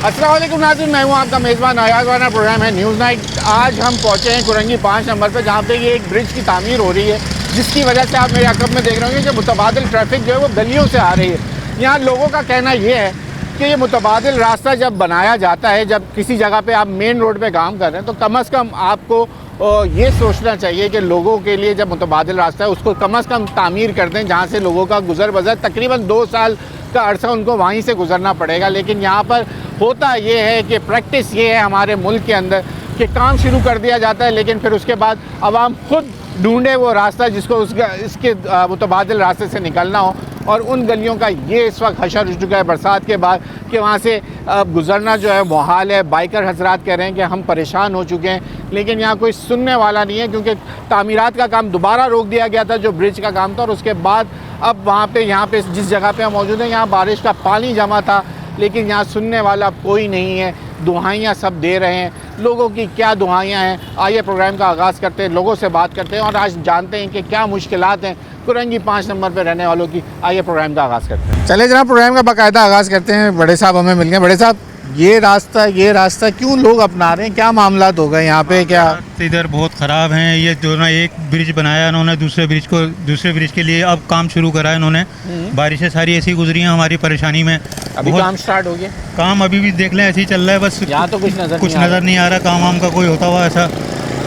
अस्सलाम वालेकुम नाज़रीन, मैं हूँ आपका मेज़बान अयाज वाना। प्रोग्राम है न्यूज़ नाइट। आज हम पहुँचे हैं कुरंगी 5 नंबर पर, जहाँ पे ये एक ब्रिज की तामीर हो रही है, जिसकी वजह से आप मेरे अकब में देख रहे होंगे कि मुतबादिल ट्रैफिक जो है वो गलियों से आ रही है। यहाँ लोगों का कहना ये है कि ये मुतबादिल रास्ता जब बनाया जाता है, जब किसी जगह पर आप मेन रोड पर काम कर रहे हैं, तो कम अज़ कम आपको ये सोचना चाहिए कि लोगों के लिए जब मुतबादिल रास्ता है उसको कम अज़ कम तामीर कर दें, जहाँ से लोगों का गुजर बसर तकरीबन 2 साल का अरसा उनको वहीं से गुजरना पड़ेगा। लेकिन यहाँ पर होता ये है कि प्रैक्टिस ये है हमारे मुल्क के अंदर कि काम शुरू कर दिया जाता है, लेकिन फिर उसके बाद आवाम खुद ढूंढे वो रास्ता जिसको इसके मुतबादिल रास्ते से निकलना हो। और उन गलियों का ये इस वक्त हशर हो चुका है बरसात के बाद कि वहाँ से गुज़रना जो है मुहाल है। बाइकर हजरात कह रहे हैं कि हम परेशान हो चुके हैं, लेकिन यहाँ कोई सुनने वाला नहीं है, क्योंकि तामीरात का काम दोबारा रोक दिया गया था, जो ब्रिज का काम था। और उसके बाद अब वहाँ पे यहाँ पे जिस जगह पे हम मौजूद हैं, यहाँ बारिश का पानी जमा था, लेकिन यहाँ सुनने वाला कोई नहीं है। दुआइयाँ सब दे रहे हैं। लोगों की क्या दुआइयाँ हैं, आइए प्रोग्राम का आगाज़ करते हैं, लोगों से बात करते हैं और आज जानते हैं कि क्या मुश्किलात हैं कुरंगी 5 नंबर पे रहने वालों की। आइए प्रोग्राम का आगाज़ करते हैं। चले जनाब, प्रोग्राम का बाकायदा आगाज़ करते हैं। बड़े साहब हमें मिल गए। बड़े साहब, ये रास्ता क्यों लोग अपना रहे हैं? क्या मामला हो गए यहाँ पे? क्या इधर बहुत ख़राब हैं। ये जो ना एक ब्रिज बनाया इन्होंने, दूसरे ब्रिज के लिए अब काम शुरू करा है इन्होंने। बारिशें सारी ऐसी गुजरी हैं हमारी परेशानी में। अभी काम स्टार्ट हो गया? काम अभी भी देख लें ऐसे ही चल रहा है, बस यहाँ तो कुछ नज़र नहीं आ रहा काम वाम का कोई होता हुआ ऐसा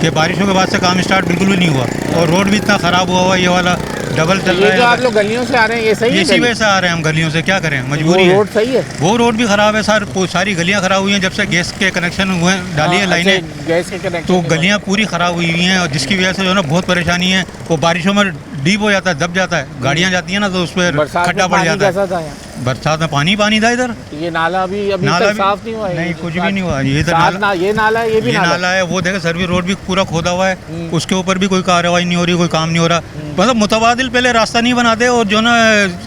कि बारिशों के बाद से काम स्टार्ट बिल्कुल भी नहीं हुआ। और रोड भी इतना ख़राब हुआ हुआ, ये वाला डबल चल रहा है। जो आप लोग गलियों से आ रहे हैं ये सही है? इसी वजह से आ रहे हैं हम गलियों से, क्या करें, मजबूरी है। रोड सही है? वो रोड भी ख़राब है सर, सारी गलियाँ ख़राब हुई हैं जब से गैस के कनेक्शन हुए डाली है लाइनें, गैस के कनेक्शन, तो गलियाँ पूरी ख़राब हुई हुई हैं। और जिसकी वजह से जो है ना बहुत परेशानी है। वो बारिशों में डीप हो जाता है, दब जाता है, गाड़ियाँ जाती हैं ना तो उस पर खड्डा पड़ जाता है। बरसात में पानी था इधर। ये नाला अभी साफ नहीं हुआ है? नहीं, कुछ भी नहीं हुआ। ये नाला है, ये नाला है। वो देखे सर्विस रोड भी पूरा खोदा हुआ है, उसके ऊपर भी कोई कार्रवाई नहीं हो रही, कोई काम नहीं हो रहा। मतलब मुतबादिल पहले रास्ता नहीं बनाते और जो ना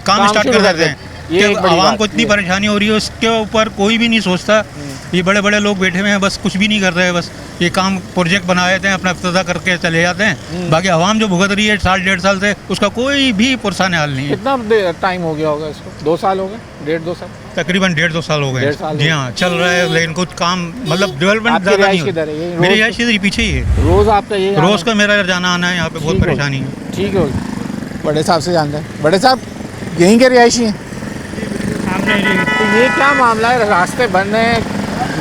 काम स्टार्ट कर देते हैं। आवाम को इतनी परेशानी हो रही है, उसके ऊपर कोई भी नहीं सोचता। ये बड़े बड़े लोग बैठे हुए हैं, बस कुछ भी नहीं कर रहे हैं। बस ये काम प्रोजेक्ट बना देते हैं, अपना इफ्तिताह करके चले जाते हैं। बाकी आवाम जो भुगत रही है 1.5 साल से, उसका कोई भी पुरसान हाल नहीं है। कितना टाइम हो गया होगा इसको? 2 साल हो गए? 1.5-2 साल? तकरीबन 1.5-2 साल हो गए। जी हाँ, चल रहा है, लेकिन कुछ काम मतलब डेवलपमेंट ज़्यादा नहीं है। मेरी रिहाइश इधर पीछे ही है। रोज़ आपका ये? रोज़ का मेरा जाना आना है, यहाँ पे बहुत परेशानी है। ठीक है, बड़े साहब से जानते हैं। बड़े साहब, यहीं के रिहायशी हैं? तो ये क्या मामला है? रास्ते बंद हैं,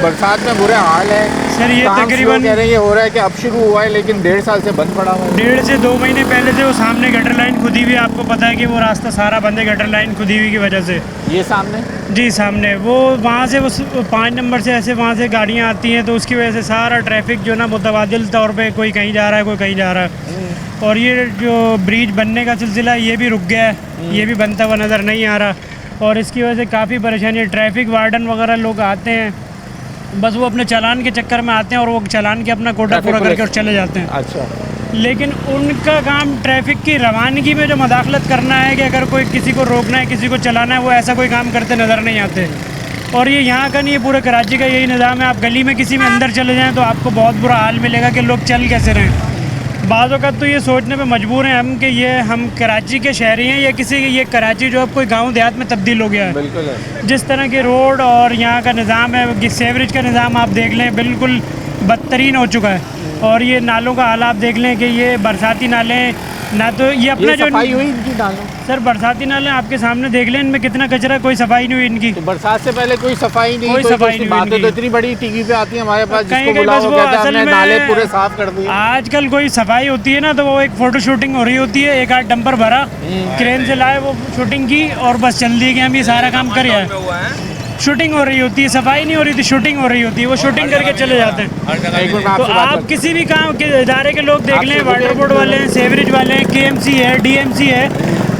बरसात में बुरे हाल है सर। ये तकरीबन कह रहे हैं ये हो रहा है कि अब शुरू हुआ है, लेकिन 1.5 साल से बंद पड़ा हुआ है। 1.5 से 2 महीने पहले से वो सामने गटर लाइन खुदी हुई, आपको पता है कि वो रास्ता सारा बंद है गटर लाइन खुदी हुई की वजह से। ये सामने? जी सामने। वो वहाँ से वो 5 नंबर से ऐसे वहाँ से गाड़ियाँ आती हैं, तो उसकी वजह से सारा ट्रैफिक जो ना मुतबादिल तौर पे कोई कहीं जा रहा है, कोई कहीं जा रहा है। और ये जो ब्रिज बनने का सिलसिला ये भी रुक गया है, ये भी बनता हुआ नज़र नहीं आ रहा। और इसकी वजह से काफ़ी परेशानी है। ट्रैफिक वार्डन वगैरह लोग आते हैं, बस वो अपने चालान के चक्कर में आते हैं और वो चालान के अपना कोटा पूरा करके और चले जाते हैं। अच्छा। लेकिन उनका काम ट्रैफिक की रवानगी में जो मदाखलत करना है, कि अगर कोई किसी को रोकना है, किसी को चलाना है, वो ऐसा कोई काम करते नज़र नहीं आते। और ये यहाँ का नहीं है, पूरे कराची का यही निज़ाम है। आप गली में किसी में अंदर चले जाएँ तो आपको बहुत बुरा हाल मिलेगा कि लोग चल कैसे रहें। बाज़ औक़ात तो ये सोचने पे मजबूर हैं हम कि ये हम कराची के शहरी हैं या किसी ये कराची जो अब कोई गांव देहात में तब्दील हो गया है। बिल्कुल है। जिस तरह के रोड और यहाँ का निज़ाम है, सेवरेज का निज़ाम आप देख लें, बिल्कुल बदतरीन हो चुका है। और ये नालों का हाल आप देख लें कि ये बरसाती नाले ना, तो ये अपना जो सफाई हुई इनकी नालों? सर बरसाती नाले आपके सामने देख लें, इनमें कितना कचरा, कोई सफाई नहीं हुई इनकी। तो बरसात से पहले कोई सफाई नहीं? कोई सफाई नहीं। बातें तो इतनी बड़ी टीवी पे आती है हमारे पास, कहीं बस वो असल में नाले पूरे साफ कर दिए। आजकल कोई सफाई होती है ना तो वो एक फ़ोटो शूटिंग हो रही होती है, एक 8 डंपर भरा, क्रेन से लाए, वो शूटिंग की और बस चल दी कि हम ये सारा काम कर रहे हैं। शूटिंग हो रही होती है, सफाई नहीं हो रही थी, शूटिंग हो रही होती है, वो शूटिंग करके चले जाते हैं। तो आप किसी भी काम के इदारे के लोग देख लें, वाटर बोर्ड वाले हैं, सेवरेज वाले हैं, KMC है, DMC है,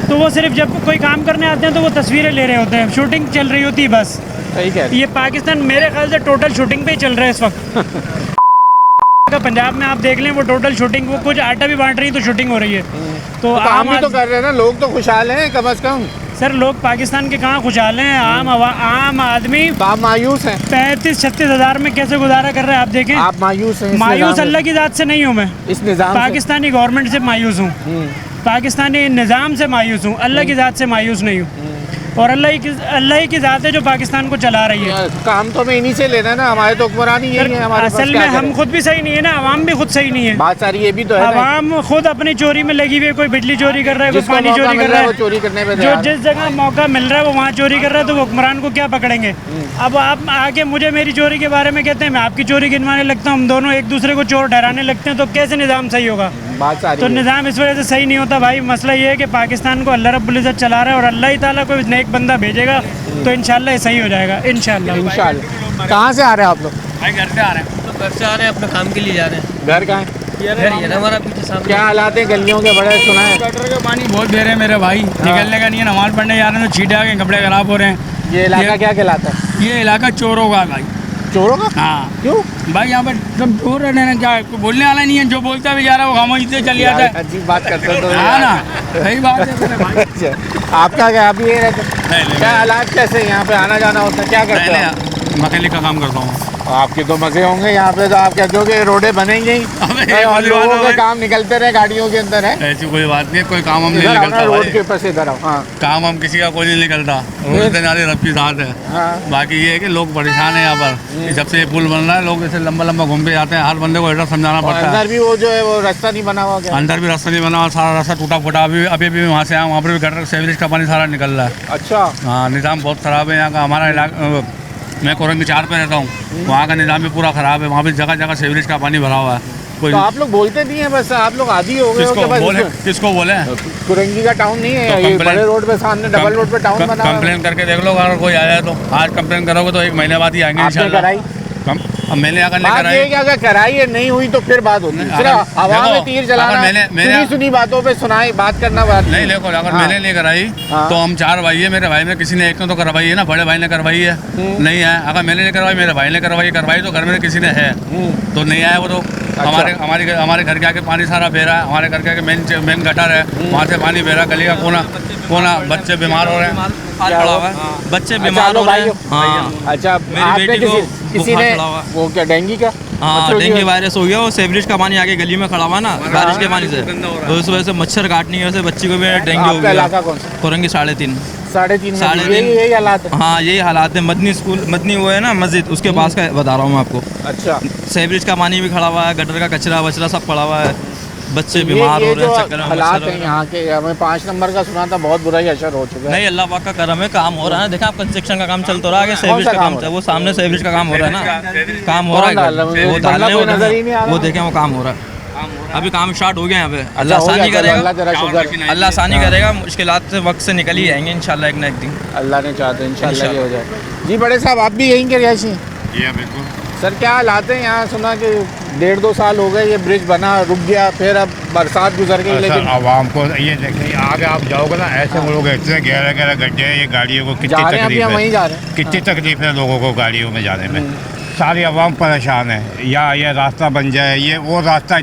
तो वो सिर्फ जब कोई काम करने आते हैं तो वो तस्वीरें ले रहे होते हैं, शूटिंग चल रही होती है बस। सही कह रहे हैं। ये पाकिस्तान मेरे ख्याल से टोटल शूटिंग पे ही चल रहा है इस वक्त। पंजाब में आप देख लें, वो टोटल शूटिंग, वो कुछ आटा भी बांट रही है तो शूटिंग हो रही है। तो काम भी तो कर रहे हैं ना, लोग तो खुशहाल हैं कम अज़ कम। सर लोग पाकिस्तान के कहाँ खुशहाल हैं? आम आदमी मायूस हैं। 35-36 हज़ार में कैसे गुजारा कर रहे हैं आप देखें। आप मायूस हैं? मायूस अल्लाह की ज़ात से नहीं हूँ मैं, इस निज़ाम पाकिस्तानी गवर्नमेंट से मायूस हूँ, पाकिस्तानी निज़ाम से मायूस हूँ, अल्लाह की ज़ात से मायूस नहीं हूँ। और अल्लाह ही की ज़ात है जो पाकिस्तान को चला रही है। काम तो हमें इन्हीं से लेना है ना, हमारे तो हुक्मरान ही यही है हमारे पास, असल क्या में हम करें? खुद भी सही नहीं है ना, आवाम भी खुद सही नहीं है। बात सारी ये भी तो है ना, आवाम खुद अपनी चोरी में लगी हुई है, कोई बिजली चोरी कर रहा है, कोई जिसको पानी मौका चोरी मिल कर रहा रहा है वो है, चोरी करने पे जो तैयार है। जिस जगह मौका मिल रहा है वो वहाँ चोरी कर रहा है, तो वो हुक्मरान को क्या पकड़ेंगे। अब आप आके मुझे मेरी चोरी के बारे में कहते हैं, मैं आपकी चोरी गिनवाने लगता हूँ, हम दोनों एक दूसरे को चोर ठहराने लगते हैं, तो कैसे निज़ाम सही होगा। बात सारी तो है। निज़ाम इस वजह से सही नहीं होता भाई। मसला ये है कि पाकिस्तान को अल्लाह रब्बुल इज़्ज़त चला रहा है, और अल्लाह ही ताला कोई नेक बंदा भेजेगा तो इंशाल्लाह ये सही हो जाएगा, इंशाल्लाह। इंशाल्लाह। कहाँ से आ रहे हैं आप लोग? भाई घर से आ रहे हैं, तो घर से आ रहे हैं, अपने काम के लिए जा रहे हैं। घर कहाँ है? घर ये ना हमारा पीछे सामने। क्या हालात है गलियों के, बड़े सुना है? गटर का पानी बहुत दे रहे हैं मेरे भाई, निकलने का नहीं है। नमाज पढ़ने जा रहे हैं तो छींटे आ गए, कपड़े खराब हो रहे हैं। ये इलाका क्या कहलाता है? ये इलाका चोरों का है भाई। चोरों का? हाँ क्यों? भाई यहाँ पर सब चोर रहने ना, क्या कोई बोलने वाला नहीं है, जो बोलता भी जा रहा है वो खामोशी से चल जाता है। अजीब बात करते हो तो हाँ ना, सही बात है मेरे भाई। अच्छा, आपका क्या, आप ये रहते? नहीं, क्या हालात कैसे हैं यहाँ पे, आना जाना होता है, क्या करते हो आप? मैकेनिक का काम करता हूँ। आपके तो मजे होंगे यहाँ पे, तो आप कहते हो कि रोडें बनेंगी ही अबे, और ये लोगों बात के है। काम निकलते रहे गाड़ियों के अंदर है। ऐसी कोई बात नहीं है, कोई काम हम नहीं इधर आओ ना, निकलता रोड के भाई। ऊपर से इधर आओ। हाँ काम हम किसी का कोई नहीं निकलता, रोज देने वाले रब की साथ है। हाँ। बाकी ये है कि लोग परेशान है यहाँ पर, जब से ये पुल बन रहा है लोग ऐसे लंबा लंबा घूम के जाते हैं, हर बंदे को एड्रेस समझाना और पड़ता है। अंदर भी वो जो है वो रास्ता नहीं बना हुआ क्या? अंदर भी रास्ता नहीं बना हुआ, सारा रास्ता टूटा फूटा। अभी भी वहाँ से आया, वहाँ पर भी गटर सेवरेज का पानी सारा निकल रहा है। अच्छा, हाँ, निज़ाम बहुत ख़राब है यहाँ का। हमारा इलाका, मैं कोरंगी 4 पे रहता हूँ, वहाँ का निज़ाम भी पूरा ख़राब है। वहाँ भी जगह जगह सेवरेज का पानी भरा हुआ है। कोई तो आप लोग बोलते नहीं है, बस आप लोग आदी हो गए हो किसको कि बस बोले, इसको- किसको बोले? कुरंगी का टाउन नहीं है तो ये, कंप्लेन- बड़े रोड पे सामने डबल रोड पे टाउन बना हुआ है। कंप्लेन करके देख लो, अगर कोई आया तो। आज कंप्लेन करोगे तो 1 महीने बाद ही आएंगे आपने इंशाल्लाह। कराई? अब मैंने अगर नहीं बात ये है कराई, कि अगर कराई है नहीं हुई तो फिर बात होती है। अगर- सिर्फ हवा में देखो, तीर चलाना, अगर मैंने- सुनी बातों पे सुनाई बात करना बात नहीं देखो, अगर हाँ। मैंने नहीं कराई हाँ। तो हम 4 भाई है, मेरे भाई में किसी ने एक ने तो करवाई है ना, बड़े भाई ने करवाई है। नहीं है, अगर मैंने नहीं करवाई, मेरे भाई ने करवाई तो घर में किसी ने है तो नहीं आया वो तो। हमारे घर के आगे पानी सारा बह रहा है, हमारे घर के आगे मेन गटर है, वहाँ से पानी बह रहा है। गली का कोना बच्चे बीमार हो रहे हैं। हाल पड़ा हुआ है, बच्चे बीमार हो रहे हैं। हाँ अच्छा, मेरी आपने बेटी को किसी बुखार ने चढ़ा हुआ है। वो क्या डेंगू का? हाँ, मच्छर की डेंगू वजह- वायरस हो गया। वो सेवरेज का पानी आगे गली में खड़ा हुआ ना, बारिश के पानी से, तो उस वजह से मच्छर काटने की वजह से बच्ची को भी डेंगू हो आपका गया। इलाका कौन सा? कोरंगी 3.5। 3.5 में 3.5 यही हालात है। हाँ, यही हालात है। मदनी स्कूल, मदनी वो है ना मस्जिद, उसके पास का बता रहा हूँ मैं आपको। अच्छा, सेवरेज का पानी भी खड़ा हुआ है, गटर का कचरा वचरा सब पड़ा हुआ है, बच्चे ये बीमार हो रहे जो हैं, चक्कर में हालात मच्छर हैं हो रहे हैं। यहाँ के, हमें 5 नंबर का सुना था, बहुत बुरा ही असर हो चुका है। नहीं, अल्लाह पाक का करम है, काम हो रहा है। देखा आप, कंस्ट्रक्शन का काम चलता रहा, आगे सेवरेज सा का काम काम हो चल, वो सामने सेवरेज का काम हो रहा है ना, काम हो कौन रहा डाल रहा है? है, वो बंदा डाल रहे कोई नजर ही नहीं आ हैं, रहा। वो देखें वो काम हो रहा है। अभी काम स्टार्ट हो गया यहाँ पे। अच्छा, अल्लाह हो गया, आसानी चलो, करेगा, अल्लाह जरा शुक्र, अल्लाह आसानी करेगा, मुश्किलात से वक्त से निकल ही जाएंगे इंशाल्लाह एक ना एक दिन। अल्लाह ने चाहते इंशाल्लाह ये हो जाए। जी बड़े साहब, आप भी यहीं के रिहायशी हैं? ये बिल्कुल सर, क्या हालात हैं यहाँ? सुना कि 1.5-2 साल हो गए ये ब्रिज बना, रुक गया, फिर अब बरसात गुजर गई, लेकिन आवाम को ये देखिए, आगे आप जाओगे ना, ऐसे लोग इतने गहरे गहरे गड्ढे हैं, ये गाड़ियों को कितनी जा रहे हैं अभी, तकलीफ हम वहीं है, जा रहे हैं। कितनी तकलीफ है लोगों को गाड़ियों में जाने में। सारी आवाम परेशान है। या ये रास्ता बन जाए, ये वो रास्ता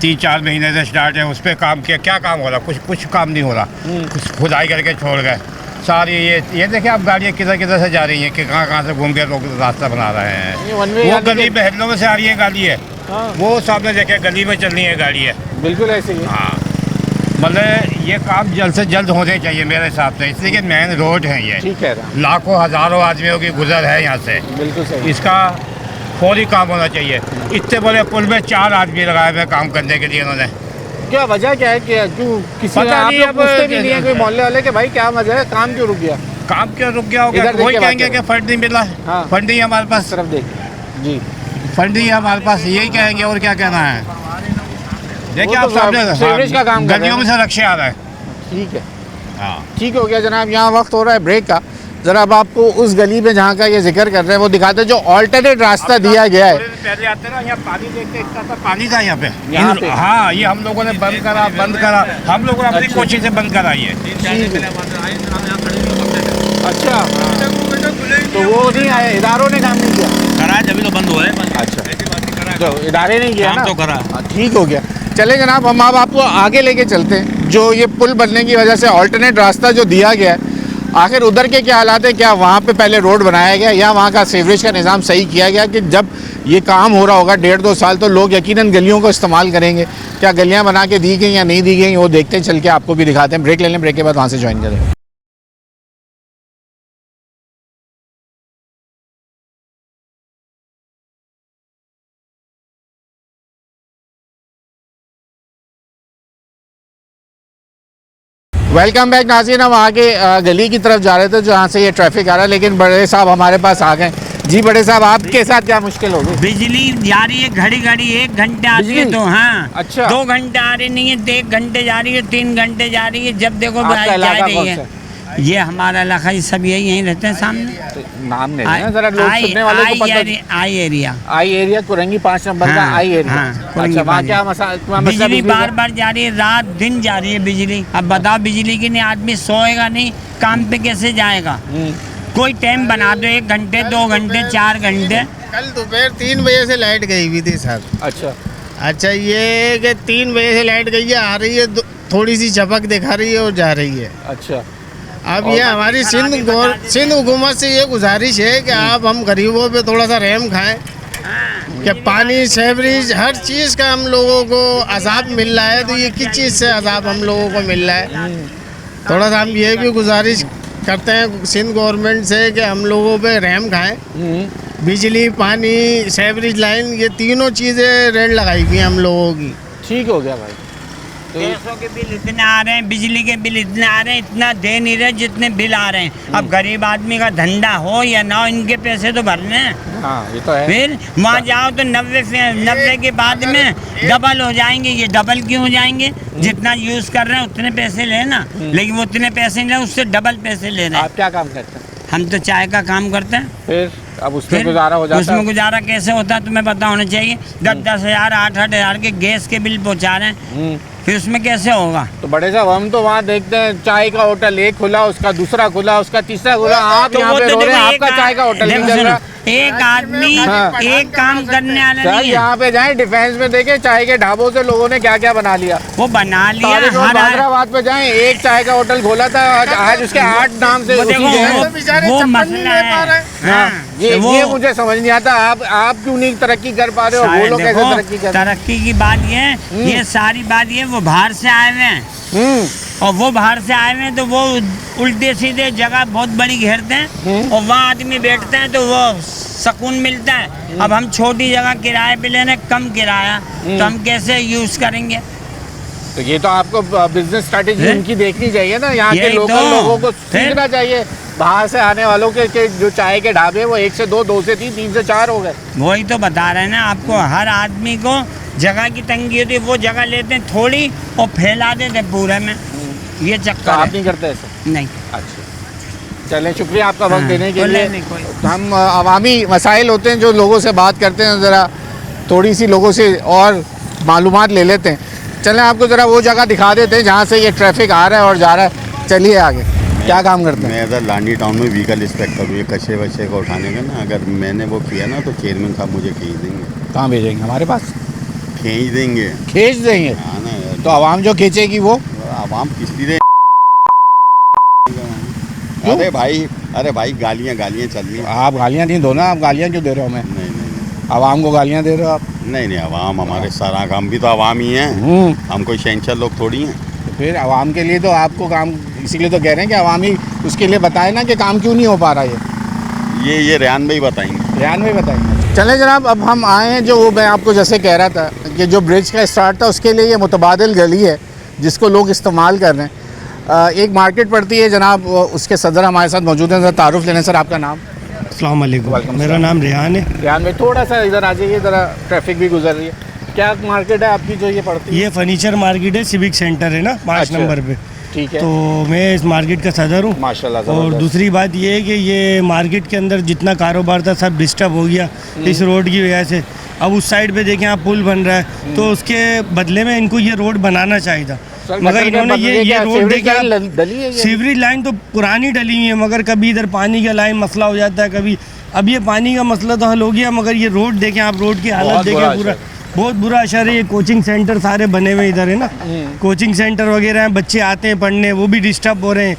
3-4 महीने से स्टार्ट है, उस पर काम किया, क्या काम हो रहा? कुछ काम नहीं हो रहा, कुछ खुदाई करके छोड़ गए सारी। ये देखिए आप गाड़ियाँ किधर से जा रही हैं, कि कहाँ से घूम के लोग रास्ता बना रहे हैं। ये one way वो यानी गली कि- में हेडलों में से आ रही है गाड़ी है, हाँ, वो सामने देखे गली में चल रही है गाड़ी है। बिल्कुल ऐसे ही है। हाँ, मतलब ये काम जल्द से जल्द होने चाहिए मेरे हिसाब से, इसलिए कि मेन रोड है ये, ठीक है रहा, लाखों हज़ारों आदमियों की गुजर है यहाँ से, बिल्कुल सही। इसका फौरी काम होना चाहिए। इतने बड़े पुल में 4 आदमी लगाए हुए काम करने के लिए इन्होंने। क्या वजह क्या है कि क्यों किसी ने पता आप नहीं, लोग अब पूछते भी नहीं है कोई मोहल्ले वाले कि भाई क्या वजह है, काम क्यों रुक गया? काम क्यों रुक गया होगा? इधर देख वही के बात कहेंगे करो। कि फंड नहीं मिला, हाँ। फंड नहीं है हमारे पास, सिर्फ देख जी, फंड नहीं है हमारे पास, यही कहेंगे और क्या कहना है। देखिए वो आप तो सामने सीवरेज का काम कर रहे गलियों हैं। में से रक्शे आ रहे हैं। ठीक है, हाँ, ठीक हो गया जनाब। यहाँ वक्त हो रहा है ब्रेक का। ज़रा अब आपको उस गली में जहाँ का ये जिक्र कर रहे हैं वो दिखाते हैं, जो ऑल्टरनेट रास्ता दिया गया है। पहले आते ना, यहाँ पानी देखते, इतना सा पानी था यहाँ पे। यहाँ पे? हाँ, ये हम लोगों ने बंद करा, हम लोगों ने अपनी अच्छा। कोशिश से बंद कराई है। अच्छा, तो वो नहीं आए, इदारों ने काम नहीं किया? करा है, जब तो बंद हुआ है। अच्छा, तो इदारे नहीं किया काम ना? तो करा। हाँ, ठीक हो गया। चले जनाब, हम अब आपको आगे लेके चलते हैं। जो ये पुल बनने की वजह से ऑल्टरनेट रास्ता जो दिया गया है, आखिर उधर के क्या हालात है? क्या वहाँ पे पहले रोड बनाया गया या वहाँ का सीवरेज का निज़ाम सही किया गया कि जब ये काम हो रहा होगा 1.5-2 साल तो लोग यकीनन गलियों को इस्तेमाल करेंगे? क्या गलियाँ बना के दी गई या नहीं दी गई, वो देखते हैं, चल के आपको भी दिखाते हैं। ब्रेक ले लें, ब्रेक के बाद वहाँ से ज्वाइन करें। वेलकम बैक नाज़रीन। हम आगे गली की तरफ जा रहे थे जहाँ से ये ट्रैफिक आ रहा है, लेकिन बड़े साहब हमारे पास आ गए। जी बड़े साहब, आपके साथ क्या मुश्किल हो गई? बिजली जा रही है घड़ी घड़ी, 1 घंटे आती है तो हाँ, अच्छा। 2 घंटे आ रही नहीं है, 1 घंटे जा रही है, 3 घंटे जा रही है, जब देखो आपका जा इलाका रही कौन है। सा? ये हमारा इलाका, ये सब यहीं रहते हैं सामने। नाम नहीं है जरा लोग सुनने वालों को पता। Eye area, eye area Korangi 5 number का हाँ, आई एरिया। हाँ, कुरंगी अच्छा, वहाँ 5 क्या मसला? बिजली बार बार जा रही है, रात दिन जा रही है बिजली। अब बताओ, बिजली की नहीं, आदमी सोएगा नहीं, काम पे कैसे जाएगा? कोई टाइम बना दो, 1 घंटे, 2 घंटे, 4 घंटे। कल दोपहर 3 बजे से लाइट गई हुई थी सर। अच्छा ये कि 3 बजे से लाइट गई है, आ रही है, थोड़ी सी चपक दिखा रही है और जा रही है। अच्छा, अब ये हमारी सिंध हुकूमत से ये गुजारिश है कि आप हम गरीबों पे थोड़ा सा रहम खाएं कि पानी, सेवरेज, हर चीज़ का हम लोगों को अजाब मिल रहा है, तो ये किस चीज़ से अजाब हम लोगों को मिल रहा है? थोड़ा सा हम ये भी गुजारिश करते हैं सिंध गवर्नमेंट से कि हम लोगों पे रहम खाएं। बिजली, पानी, सेवरेज लाइन, ये तीनों चीज़ें रेट लगाई हुई हैं हम लोगों की। ठीक हो गया भाई। गैसों के बिल इतने आ रहे हैं, बिजली के बिल इतने आ रहे हैं, इतना दे नहीं रहे जितने बिल आ रहे हैं। अब गरीब आदमी का धंधा हो या ना हो, इनके पैसे तो भरने हैं। हाँ, ये तो है। फिर वहाँ जाओ तो 90 के बाद में डबल हो जाएंगे। ये डबल क्यों हो जाएंगे? जितना यूज़ कर रहे हैं उतने पैसे लेना, लेकिन वो उतने पैसे नहीं, उससे डबल पैसे ले रहे हैं। आप क्या काम करते हैं? हम तो चाय का काम करते हैं। फिर अब उसमें गुजारा हो जाता है? उसमें गुजारा कैसे होता है तुम्हें पता होना चाहिए। 10-10 हज़ार, 8-8 हज़ार के गैस के बिल पहुँचा रहे हैं, फिर उसमें कैसे होगा? तो बड़े साहब, हम तो वहाँ देखते हैं चाय का होटल एक खुला, उसका दूसरा खुला, उसका तीसरा खुला। आप तो यहाँ वो पे तो रो रहे हैं, देखो, आपका चाय का होटल नहीं चल रहा। एक आदमी हाँ। एक काम करने वाला सर, नहीं है। यहाँ पे जाएं, डिफेंस में देखें चाय के ढाबों से लोगों ने क्या क्या बना लिया। वो बना लिया। तारिक रोड हैदराबाद पे जाएं, एक चाय का होटल खोला था, आज उसके 8 नाम से वो उसी देखो, के हैं। वो मसला है। हाँ, ये वो मुझे समझ नहीं आता। आप क्यों नहीं तरक्की कर पा रहे हो? वो लोग कैसे तरक्की कर रहे हैं? तरक्की की बात ये सारी बात ये, वो बाहर से आए हुए हैं, और वो बाहर से आए हुए हैं तो वो उल्टे सीधे जगह बहुत बड़ी घेरते हैं, और वहाँ आदमी बैठते हैं तो वो सुकून मिलता है। अब हम छोटी जगह किराए पे ले रहे हैं, कम किराया, तो हम कैसे यूज़ करेंगे? तो ये तो आपको बिजनेस स्ट्रेटेजी उनकी देखनी चाहिए ना। यहाँ के यही लोकल तो। लोगों को सीखना चाहिए। बाहर से आने वालों के जो चाय के ढाबे, वो 1 से 2, 2 से 3, 3 से 4 हो गए। वही तो बता रहे हैं ना आपको। हर आदमी को जगह की तंगी होती है, वो जगह लेते हैं थोड़ी और फैला देते हैं पूरे में। ये तो चक्कर आप है। नहीं करते ऐसे? नहीं। अच्छा, चलें, शुक्रिया आपका वक्त हाँ, देने के बोले लिए। नहीं कोई। हम अवामी मसाइल होते हैं जो लोगों से बात करते हैं, ज़रा थोड़ी सी लोगों से और मालूमात ले लेते हैं। चलें, आपको ज़रा वो जगह दिखा देते हैं जहाँ से ये ट्रैफिक आ रहा है और जा रहा है। चलिए आगे। क्या काम करते हैं? मैं इधर लांडी टाउन में व्हीकल इंस्पेक्टर हूँ। ये कचरे वच्चे को उठाने का ना, अगर मैंने वो किया ना तो चेयरमैन साहब मुझे खींच देंगे। कहाँ भेजेंगे? हमारे पास खींच देंगे। खींच देंगे? हाँ ना यार। तो आवाम जो खींचेगी वो? आवाम किस लिए? अरे भाई गालियाँ चल रही हैं। आप गालियाँ नहीं दो ना। आप गालियाँ क्यों दे रहे हो हमें? नहीं, आवाम को गालियाँ दे रहे हो आप? नहीं, आवाम हमारे सारा काम भी तो आवाम ही है। हम कोई शहंशाह लोग थोड़ी हैं। तो फिर आवाम के लिए तो आपको काम, इसीलिए तो कह रहे हैं कि आवाम ही उसके लिए बताए ना कि काम क्यों नहीं हो पा रहा ये रेहान भाई बताएंगे। रेहान भाई बताएंगे। चलें जनाब, अब हम आए हैं जो मैं आपको जैसे कह रहा था कि जो ब्रिज का स्टार्ट था उसके लिए ये मुतबादिल गली है जिसको लोग इस्तेमाल कर रहे हैं। एक मार्केट पड़ती है जनाब, उसके सदर हमारे साथ मौजूद हैं। ज़रा तारुफ लेने। सर, आपका नाम? अस्सलाम वालेकुम, मेरा नाम रेहान है। रेहान भाई, थोड़ा सा इधर आ जाइए, ज़रा ट्रैफिक भी गुजर रही है। क्या मार्केट है आपकी जो ये पड़ती है? ये फर्नीचर मार्केट है, सिविक सेंटर है ना, 5 अच्छा, नंबर पे। ठीक है। तो मैं इस मार्केट का सदर हूँ। माशाल्लाह। और दूसरी बात ये है कि ये मार्केट के अंदर जितना कारोबार था सब डिस्टर्ब हो गया इस रोड की वजह से। अब उस साइड पे देखें आप, पुल बन रहा है, तो उसके बदले में इनको ये रोड बनाना चाहिए था, मगर इन्होंने ये रोड देखा। सीवरेज लाइन तो पुरानी डली हुई है, मगर कभी इधर पानी का लाइन मसला हो जाता है, कभी अब ये पानी का मसला तो हल हो गया, मगर ये रोड देखें आप, रोड की हालत देखें, पूरा बहुत बुरा असर है। ये कोचिंग सेंटर सारे बने हुए इधर है ना, कोचिंग सेंटर वगैरह हैं, बच्चे आते हैं पढ़ने, वो भी डिस्टर्ब हो रहे हैं।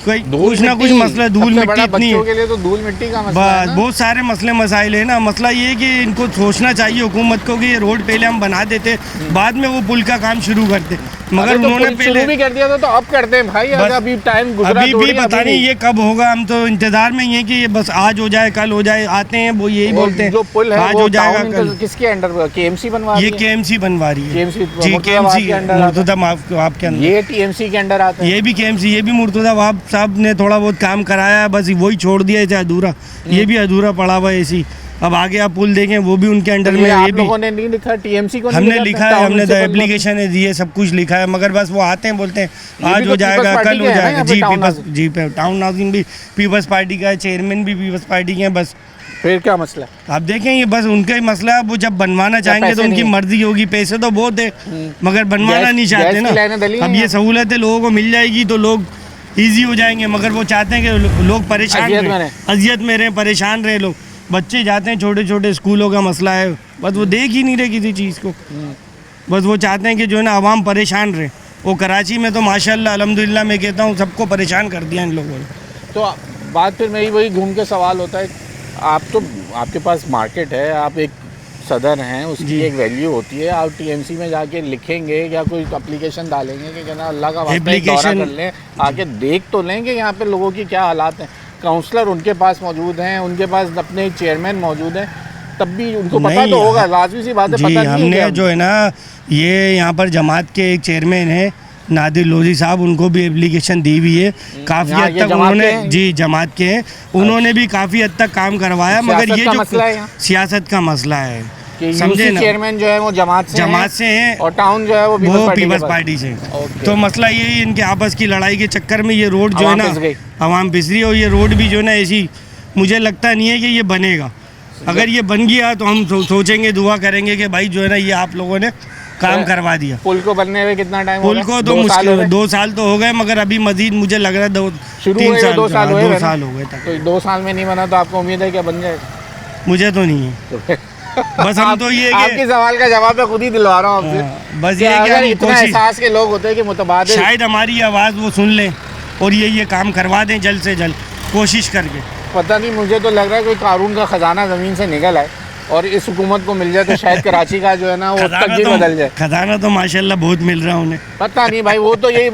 कोई कुछ ना कुछ मसला, धूल मिट्टी इतनी बच्चों के लिए तो धूल मिट्टी का मसला है बस ना? बहुत सारे मसले मसाइल है ना। मसला ये है कि इनको सोचना चाहिए हुकूमत को कि ये रोड पहले हम बना देते, बाद में वो पुल का काम शुरू करते, मगर अरे तो उन्होंने पुल शुरू भी कर दिया था तो अब करते हैं भाई, बस अभी टाइम गुजरा अभी थोड़ी भी है, पता अभी नहीं ये कब होगा। हम तो इंतजार में ही हैं कि ये बस आज हो जाए कल हो जाए, आते हैं वो यही वो बोलते हैं जो पुल है आज वो हो जाएगा टाउन कल। किसके अंडर, केएमसी बनवा ये रही है? केएमसी बनवा रही है KMC जी, मुर्तज़ा वहाब केएमसी के अंडर आता है। मुर्तज़ा आपके अंदर, ये टीएमसी के अंडर आता है। ये भी केएमसी, ये भी मुर्तज़ा वहाब साहब ने थोड़ा बहुत काम कराया है, बस वही छोड़ दिया है अधूरा, ये भी अधूरा पड़ा हुआ है ऐसी। अब आगे आप पुल देखें वो भी उनके अंडर में, आप ये भी लोगों ने नहीं लिखा, टीएमसी को हमने लिखा है, हमने तो टाउन एप्लीकेशन है दिए, सब कुछ लिखा है, मगर बस वो आते हैं बोलते हैं ये आज भी हो तो जाएगा पीपल्स कल पार्टी हो के हैं ना जाएगा। यहाँ पे जी टाउन पीपल्स, जी पे टाउन नाज़िम भी पीपल्स पार्टी का है, चेयरमैन भी पीपल्स पार्टी के हैं। बस फिर क्या मसला है? आप देखें ये बस उनका ही मसला है, वो जब बनवाना चाहेंगे तो पैसे उनकी नहीं है? मर्जी होगी, पैसे तो बहुत है मगर बनवाना गैस- नहीं गैस चाहते की लाइनें ना। डली हैं अब ये यहाँ। सहूलतें लोगों को मिल जाएगी तो लोग ईजी हो जाएंगे, मगर वो चाहते हैं कि लोग परेशान अज़ियत में रहें, रहें। अजियत में रहें, परेशान रहे लोग। बच्चे जाते हैं, छोटे छोटे स्कूलों का मसला है, बस वो देख ही नहीं रहे किसी चीज़ को, बस वो चाहते हैं कि जो है ना आवाम परेशान रहे। वो कराची में तो माशाल्लाह अल्हम्दुलिल्लाह मैं कहता हूँ सबको परेशान कर दिया इन लोगों ने। तो बात फिर मेरी वही घूम के सवाल होता है, आप तो आपके पास मार्केट है, आप एक सदर हैं, उसकी एक वैल्यू होती है, आप टीएमसी में जाके लिखेंगे या कोई एप्लीकेशन डालेंगे कि ना अल्लाह का वास्ता एक दौरा कर लें, आके देख तो लेंगे यहाँ पे लोगों की क्या हालात हैं। काउंसलर उनके पास मौजूद हैं, उनके पास अपने चेयरमैन मौजूद हैं, तब भी उनको पता नहीं, तो होगा, लाजमी सी बात है, जी पता नहीं है हमने क्या? जो है ना ये यहाँ पर जमात के एक चेयरमैन है नादिर लोधी साहब, उनको भी एप्लीकेशन दी हुई है, काफ़ी यहाँ हद ये तक जमात उन्होंने के हैं? जी जमात के हैं, उन्होंने भी काफ़ी हद तक काम करवाया, मगर सियासत ये का जो मसला है यहाँ? सियासत का मसला है, कि समझे यूसी ना, चेयरमैन जो है वो जमात से हैं और टाउन जो है वो वो पीपल्स पीपल्स पार्टी पार्टी से। ओके। तो मसला ये है इनके आपस की लड़ाई के चक्कर में ये रोड जो है आवाम ना पिस गई। आवाम पिस रही है, और ये रोड भी जो है ना ऐसी मुझे लगता नहीं है कि ये बनेगा। अगर ये बन गया तो हम सोचेंगे, दुआ करेंगे कि भाई जो है ना ये आप लोगों ने काम करवा दिया। पुल को बनने में कितना टाइम पुल को तो मुश्किल 2 साल तो हो गए, मगर अभी मजीद मुझे लग रहा है शुरू 3 हुए साल 2 साल हुए 2 हैं ना? साल हो गए तक। तो 2 साल में नहीं बना तो आपको उम्मीद है कि बन जाएगा? मुझे तो नहीं है, बस हम तो ये आपके सवाल का जवाब मैं खुद ही दिलवा रहा हूँ आपसे। बस ये है कि अगर हम इतना कोशिश, एहसास के लोग होते हैं कि मुतबादिल, शायद हमारी आवाज़ वो सुन लें और ये काम करवा दें जल्द से जल्द, कोशिश करके। पता नहीं, मुझे तो लग रहा है कोई कारून का खजाना ज़मीन से निकल आए और इस हुकूमत को मिल जाए तो शायद कराची का जो है ना वो तकदीर बदल जाए। खजाना तो माशाल्लाह बहुत मिल रहा है उन्हें। पता नहीं भाई, वो तो यही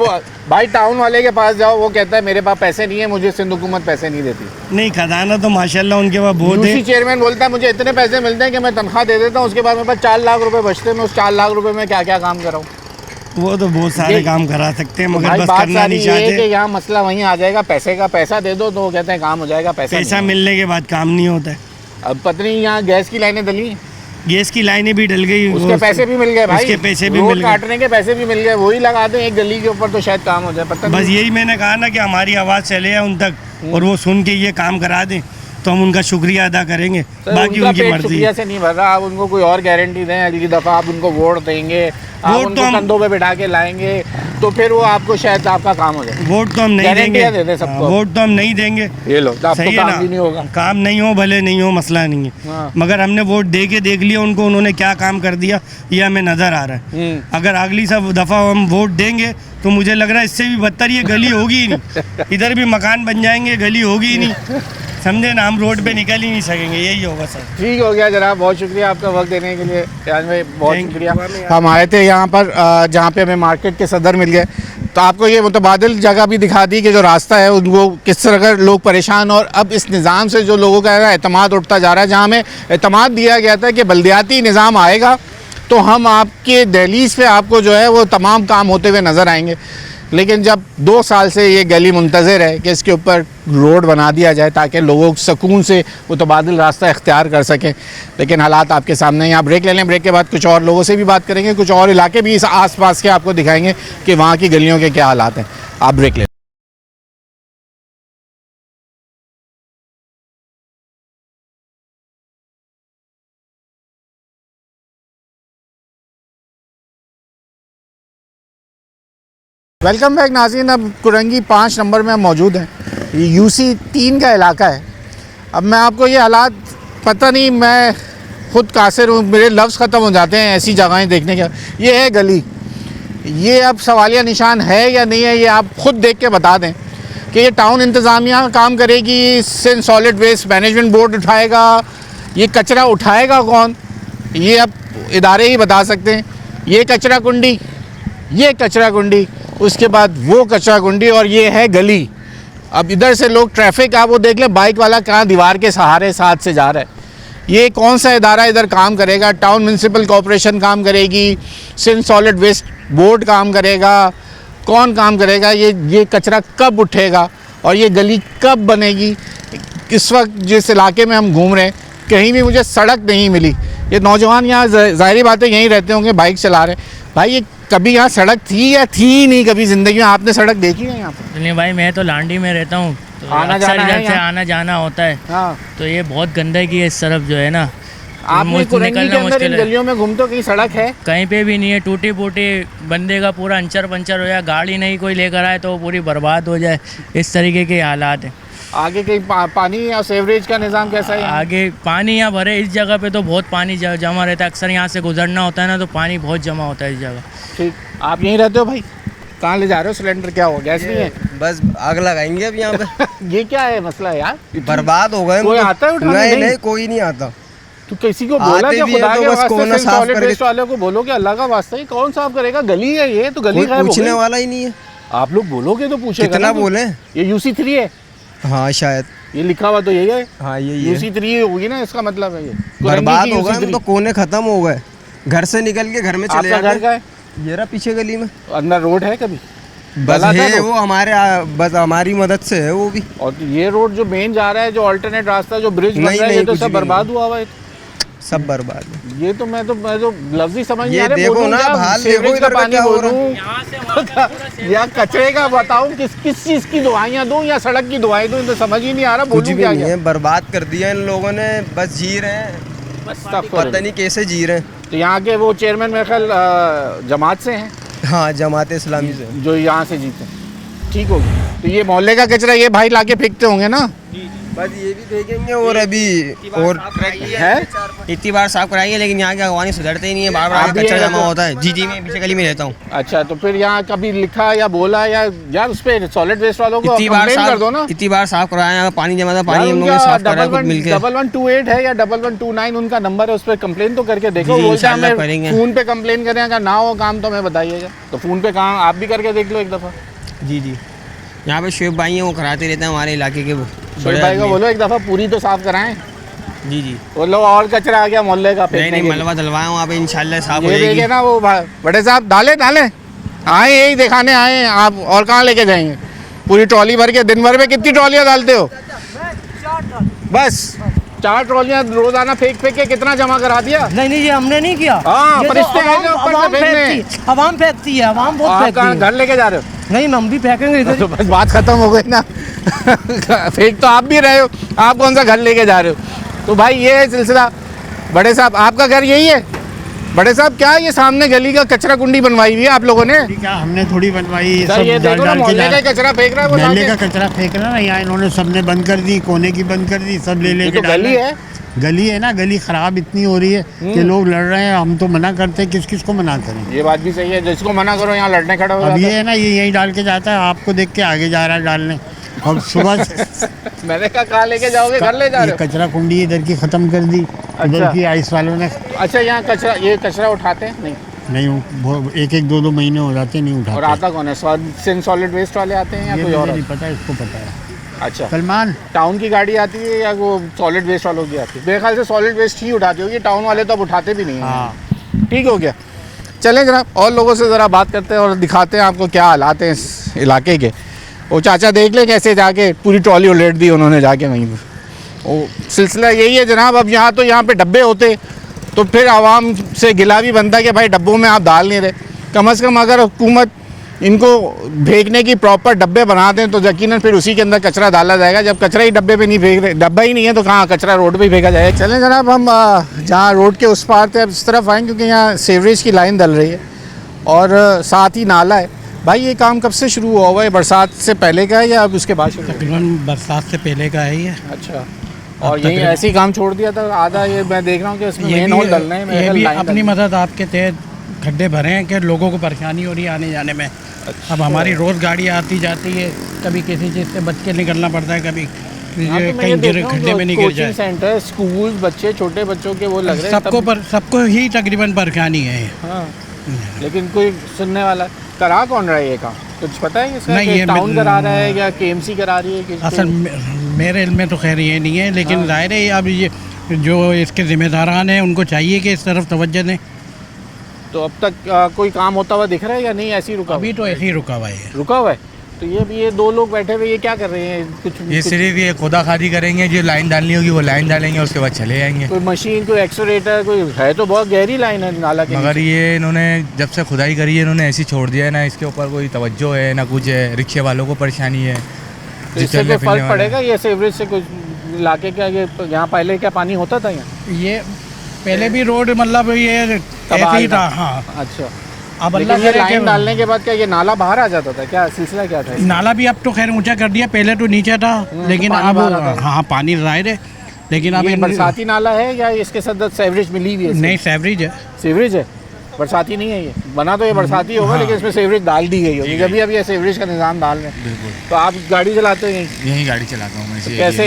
भाई टाउन वाले के पास जाओ, वो कहता है मेरे पास पैसे नहीं है, मुझे सिंध हुकूमत पैसे नहीं देती। नहीं, खजाना तो माशाल्लाह उनके पास बहुत है। यूसी चेयरमैन बोलता है मुझे इतने पैसे मिलते हैं कि मैं तनख्वाह दे देता हूँ, उसके बाद मेरे पास 4 लाख रुपए बचते हैं, मैं उस 4 लाख रुपए में क्या क्या काम कराऊँ। वो तो बहुत सारे काम करा सकते हैं, तो मगर भाई बस बात करना सारी नहीं ये है कि चाहते। यहाँ मसला वहीं आ जाएगा, पैसे का, पैसा दे दो तो वो कहते हैं काम हो जाएगा, पैसा पैसा नहीं है। मिलने के बाद काम नहीं होता है। अब पत्नी यहाँ गैस की लाइनें डली हैं, गैस की लाइनें भी डल गई, उसके पैसे भी मिल गए भाई, उसके पैसे भी रोड मिल गए। काटने के पैसे भी मिल गए, वही लगा दें एक गली के ऊपर तो शायद काम हो जाए। पता बस नहीं, यही मैंने कहा ना कि हमारी आवाज़ चले जाए उन तक और वो सुन के ये काम करा दें तो हम उनका शुक्रिया अदा करेंगे, बाकी उनका उनकी पेट मर्जी। शुक्रिया से नहीं भर रहा, आप उनको कोई और गारंटी दें, अगली दफ़ा आप उनको वोट देंगे, आप वोट तो उनको हम- कंधों पे बिठा के लाएंगे तो फिर वो आपको शायद आपका काम हो जाए। वोट तो हम नहीं गारंटियाँ देंगे, दे दें सबको। वोट तो हम नहीं देंगे, ये लो तो आपको सही है काम ना, भी नहीं होगा। काम नहीं हो भले नहीं हो, मसला नहीं है, हाँ। मगर हमने वोट दे के देख लिया उनको, उन्होंने क्या काम कर दिया ये हमें नज़र आ रहा है। अगर अगली सब दफ़ा हम वोट देंगे तो मुझे लग रहा है इससे भी बदतर ये गली होगी ही नहीं, इधर भी मकान बन जाएंगे, गली होगी ही नहीं, समझे ना, हम रोड पे निकल ही नहीं सकेंगे, यही होगा सर। ठीक हो गया जनाब, बहुत शुक्रिया आपका वक्त देने के लिए यार भाई, बहुत Thank you। शुक्रिया। हम आए थे यहाँ पर जहाँ पे हमें मार्केट के सदर मिल गए, तो आपको ये मुतबादिल जगह भी दिखा दी कि जो रास्ता है उनको किस तरह लोग परेशान, और अब इस निज़ाम से जो लोगों का एतमाद उठता जा रहा है, जहाँ हमें एतमाद दिया गया था कि बल्दियाती निज़ाम आएगा तो हम आपके दहलीज पे आपको जो है वो तमाम काम होते हुए नज़र आएंगे, लेकिन जब 2 साल से ये गली मुंतज़र है कि इसके ऊपर रोड बना दिया जाए ताकि लोग सुकून से मुतबादिल रास्ता इख्तियार कर सकें, लेकिन हालात आपके सामने। यहाँ ब्रेक ले लें, ब्रेक के बाद कुछ और लोगों से भी बात करेंगे, कुछ और इलाके भी इस आस पास के आपको दिखाएंगे कि वहाँ की गलियों के क्या हालात हैं। आप ब्रेक लें। वेलकम बैक नाज़रीन, अब कुरंगी 5 नंबर में हम मौजूद हैं, ये यूसी 3 का इलाका है। अब मैं आपको ये हालात, पता नहीं, मैं ख़ुद कासिर हूँ, मेरे लफ्ज़ ख़त्म हो जाते हैं ऐसी जगहें देखने के। ये है गली, ये अब सवालिया निशान है या नहीं है ये आप ख़ुद देख के बता दें। कि ये टाउन इंतज़ामिया काम करेगी, Sindh solid waste management board उठाएगा, ये कचरा उठाएगा कौन, ये अब इदारे ही बता सकते हैं। ये कचरा कुंडी, उसके बाद वो कचरा कुंडी, और ये है गली। अब इधर से लोग ट्रैफिक आप वो देख ले, बाइक वाला कहाँ दीवार के सहारे साथ से जा रहा है। ये कौन सा इदारा इधर काम करेगा? टाउन म्यूनसिपल कॉरपोरेशन काम करेगी, सिंध सॉलिड वेस्ट बोर्ड काम करेगा, कौन काम करेगा? ये कचरा कब उठेगा और ये गली कब बनेगी? इस वक्त जिस इलाके में हम घूम रहे हैं कहीं भी मुझे सड़क नहीं मिली। ये नौजवान यहाँ ज़ाहिर बात है यहीं रहते होंगे, बाइक चला रहे। भाई ये कभी यहाँ सड़क थी या थी ही नहीं कभी ज़िंदगी में? आपने सड़क देखी है यहाँ पर? नहीं भाई, मैं तो लांडी में रहता हूँ, तो आना अक्सर जाना है इधर से यहाँ? आना जाना होता है। हाँ, तो ये बहुत गंदगी है इस तरफ जो है ना, आपने कुरंगी के अंदर इन मुश्किल है। गलियों में घूमते हो, कहीं सड़क है? कहीं पे भी नहीं है। टूटी फूटी बंदे का पूरा अंचर पंचर हो जाए, गाड़ी नहीं कोई लेकर आए तो वो पूरी बर्बाद हो जाए, इस तरीके के हालात हैं। आगे कहीं पानी या सीवरेज का निज़ाम कैसा है यहाँ? आगे पानी यहाँ भरे, इस जगह पे तो बहुत पानी जमा रहता है। अक्सर यहाँ से गुजरना होता है ना, तो पानी बहुत जमा होता है इस जगह। ठीक, आप यहीं रहते हो भाई? कहाँ ले जा रहे हो सिलेंडर? क्या हुआ, गैस नहीं है? बस आग लगाएंगे अब यहाँ पे। ये क्या है मसला यार? बर्बाद हो गए। कोई आता है उठाने? नहीं, कोई नहीं आता। तू किसी को बोला क्या? भी है खुदा तो के बस वास्ते कोना सिंध साफ सॉलिड करके- वेस्ट वाले को बोलो कि अल्लाह का वास्ता ही कौन साफ करेगा? गली है ये, तो गली कोई गायब हो पूछने गई। वाला ही नहीं है। आप लोग बोलोगे तो पूछेगा कितना ना। बोले? ये UC3 है, हाँ शायद ये लिखा हुआ तो यही है। हाँ यही है। UC3 होगी ना, इसका मतलब है ये बर्बाद हो गए, UC3। तो कोने खत्म हो गए। घर से निकल के घर में चले आपका घर जाते। का है? ये रहा पीछे गली में। अंदर रोड है कभी? बस गला था है तो? वो हमारे बस हमारी मदद से है वो भी। और ये रोड जो मेन जा रहा है, जो अल्टरनेट रास्ता, जो ब्रिज बन नहीं, रहा है, ये नहीं, तो कुछ सब भी बर्बाद हुआ हुआ है। सब बर्बाद है। ये तो मैं तो लफ्ज़ ही समझ नहीं ये आ रहे। देखो बोलूं ना, क्या? हाल सीवरेज देखो का इधर का पानी क्या हो रहा बोलूं या कचरे का बताऊं, किस चीज़ की दुआइयाँ दूं या सड़क की दुआएं दूं? तो समझ ही नहीं आ रहा कुछ बोलूं भी क्या नहीं क्या। है, बर्बाद कर दिया इन लोगों ने। बस जी रहे हैं, पता नहीं कैसे जी रहे हैं। तो यहाँ के वो चेयरमैन मेरे ख्याल जमात से हैं, हाँ जमात इस्लामी से। जो यहाँ से जीते हैं। ठीक होगी। तो ये मोहल्ले का कचरा ये भाई लाके फेंकते होंगे ना? बस ये भी देखेंगे। और अभी और है इतनी बार साफ कराइए, लेकिन यहाँ के अगवानी सुधरते ही नहीं है। बार बार आप भी कचरा यहीं जमा रहते हो? होता है। जी मैं पीछे गली में रहता हूँ। अच्छा, तो फिर यहाँ कभी लिखा या बोला या यार उस पे सॉलिड वेस्ट वालों को इतनी बार कंप्लेन कर दो ना। इतनी बार साफ कराया, यहाँ पानी जमा था, पानी हम लोगों ने साफ कराया खुद मिलके। 1128 है या 1129 उनका नंबर है, उस पर कंप्लेन तो करके देखो। जी, बोलते हैं इंशाल्लाह हमें करेंगे। फोन पे कंप्लेन करें, अगर ना हो काम तो हमें बताइएगा। तो फोन पे काम आप भी करके देख लो एक दफ़ा। जी यहाँ पे शुएब भाई हैं, वो कराते रहते हैं हमारे इलाके के। वो शोएब भाई को बोलो एक दफ़ा पूरी तो साफ कराएं। जी बोलो और कचरा आ गया मोहल्ले का फेंकने नहीं के लिए। मलबा डलवाया वहाँ पे, इंशाल्लाह साफ हो ये जाएगी। देखे ना वो बड़े साहब, डाले आए यही दिखाने आए हैं आप, और कहाँ लेके जाएंगे? पूरी ट्रॉली भर के दिन भर में कितनी ट्रॉलियाँ डालते हो? बस 4 ट्रॉलियाँ रोजाना फेंक के कितना जमा करा दिया? नहीं ये हमने नहीं किया। हाँ, ये तो फरिश्ते हैं जो ऊपर से अवाम फेंकने। अवाम फेंकती है, अवाम बहुत आप फेंकती कहाँ है। घर लेके जा रहे हो? नहीं हम भी फेंकेंगे इधर। तो बस बात खत्म हो गई ना। फेंक तो आप भी रहे हो, आप कौन सा घर लेके जा रहे हो? तो भाई ये है सिलसिला। बड़े साहब आपका घर यही है? बड़े साहब क्या ये सामने गली का कचरा कुंडी बनवाई हुई है आप लोगों ने? क्या हमने थोड़ी बनवाई है? सर ये देखो ना, मोहल्ले का कचरा फेंक रहा है वो मोहल्ले लाके। का कचरा फेंक रहा है ना, यहाँ इन्होंने सबने बंद कर दी, कोने की बंद कर दी, सब ले ये लेके तो डाल गली रहे हैं। है। गली है ना, गली खराब इतनी हो रही है कि लोग लड़ रहे हैं। हम तो मना करते हैं, किस किस को मना करें? ये बात भी सही है, जिसको मना करो यहाँ लड़ने खड़ा हो अब जाता ये है। है ना, ये यहीं डाल के जाता है, आपको देख के आगे जा रहा है डालने। और सुबह मैंने कहा लेके जाओगे, घर ले जा रहे ये हो? कचरा कुंडी इधर की खत्म कर दी, इधर की आइस वालों ने। अच्छा, यहाँ कचरा ये कचरा उठाते हैं नहीं? नहीं, एक एक दो महीने हो जाते नहीं उठाते। और आता कौन है? सिंध सॉलिड वेस्ट वाले आते हैं या ये कोई और? मुझे नहीं पता, इसको पता है। अच्छा, सलमान टाउन की गाड़ी आती है या वो सॉलिड वेस्ट वालों की आती है? मेरे ख्याल से सॉलिड वेस्ट ही उठाती होगी, टाउन वाले तो अब उठाते भी नहीं हैं। हाँ ठीक हो गया। चलें जनाब, और लोगों से ज़रा बात करते हैं और दिखाते हैं आपको क्या हालात हैं इस इलाके के। वो चाचा देख लें कैसे जाके पूरी ट्रॉली उलट दी उन्होंने जाके वहीं पर। वो सिलसिला यही है जनाब। अब यहाँ पे डब्बे होते तो फिर आवाम से गिला भी बनता कि भाई डब्बों में आप डाल नहीं रहे। कम से कम अगर हुकूमत इनको फेंकने की प्रॉपर डब्बे बना दें तो यकीनन फिर उसी के अंदर कचरा डाला जाएगा। जब कचरा ही डब्बे पे नहीं फेंक रहे, डब्बा ही नहीं है, तो कहाँ कचरा रोड पे ही फेंका जाएगा। चलें जनाब, हम जहाँ रोड के उस पार थे अब इस तरफ आएँ, क्योंकि यहाँ सीवरेज की लाइन डल रही है और साथ ही नाला है। भाई ये काम कब से शुरू हुआ है? बरसात से पहले का है या अब उसके बाद? तकरीबन बरसात से पहले का है ये। अच्छा, और यही ऐसे ही काम छोड़ दिया था आधा? ये मैं देख रहा हूँ कि इसमें मेन होल डलना है। ये भी अपनी मदद आपके तहत खड्डे भरे हैं कि लोगों को परेशानी हो रही है आने जाने में, अब हमारी रोज़ गाड़ी आती जाती है, कभी किसी चीज़ से बच के निकलना पड़ता है, कभी कहीं खड्डे में नहीं गिर जाए। सेंटर, स्कूल, बच्चे, छोटे बच्चों के वो लग रहे हैं सबको ही तकरीबन परेशानी है। हाँ, लेकिन कोई सुनने वाला करा कौन रहा है ये काम, कुछ पता है इसका? नहीं, ये टाउन करा रहा है या केएमसी करा रही है? असल मेरे इल्म में तो खैर ये नहीं है, लेकिन जाहिर है अब ये जो इसके जिम्मेदारान हैं उनको चाहिए कि इस तरफ तवज्जो दें। तो अब तक कोई काम होता हुआ दिख रहा है या नहीं, ऐसे ही रुका? अभी तो ऐसे ही रुका हुआ है। रुका हुआ है। तो ये दो लोग बैठे हुए ये क्या कर रहे हैं? ये सिर्फ ये खुदा खादी करेंगे, जो लाइन डालनी होगी वो लाइन डालेंगे, उसके बाद चले जाएंगे। कोई मशीन, कोई एक्सोरेटर, कोई है तो बहुत गहरी लाइन है नाला के, मगर ये इन्होंने जब से खुदाई करी है इन्होंने ऐसी छोड़ दिया है ना, इसके ऊपर कोई तवज्जो है ना कुछ है। रिक्शे वालों को परेशानी है। तो इससे कोई फर्क पड़ेगा ये सीवरेज से? कुछ इलाके का ये यहाँ पहले क्या पानी होता था यहाँ? ये पहले भी रोड मतलब ये ऐसे ही था। हाँ, अच्छा। अब लेकिन ये लाइन डालने के बाद क्या ये नाला बाहर आ जाता था? क्या सिलसिला क्या था? नाला भी अब तो खैर ऊंचा कर दिया, पहले तो नीचे था, लेकिन अब हाँ पानी जाहिर है। लेकिन अब बरसाती नाला है या इसके साथ सीवरेज मिली हुई है? नहीं, सीवरेज है। सीवरेज है, बरसाती नहीं है। ये बना तो ये बरसाती होगा, लेकिन इसमें सीवरेज डाल दी गई होगी। अभी ये सीवरेज का निज़ाम डाल रहे हैं। तो आप गाड़ी चलाते हो यहीं गाड़ी चलाता हूँ मैं। तो कैसे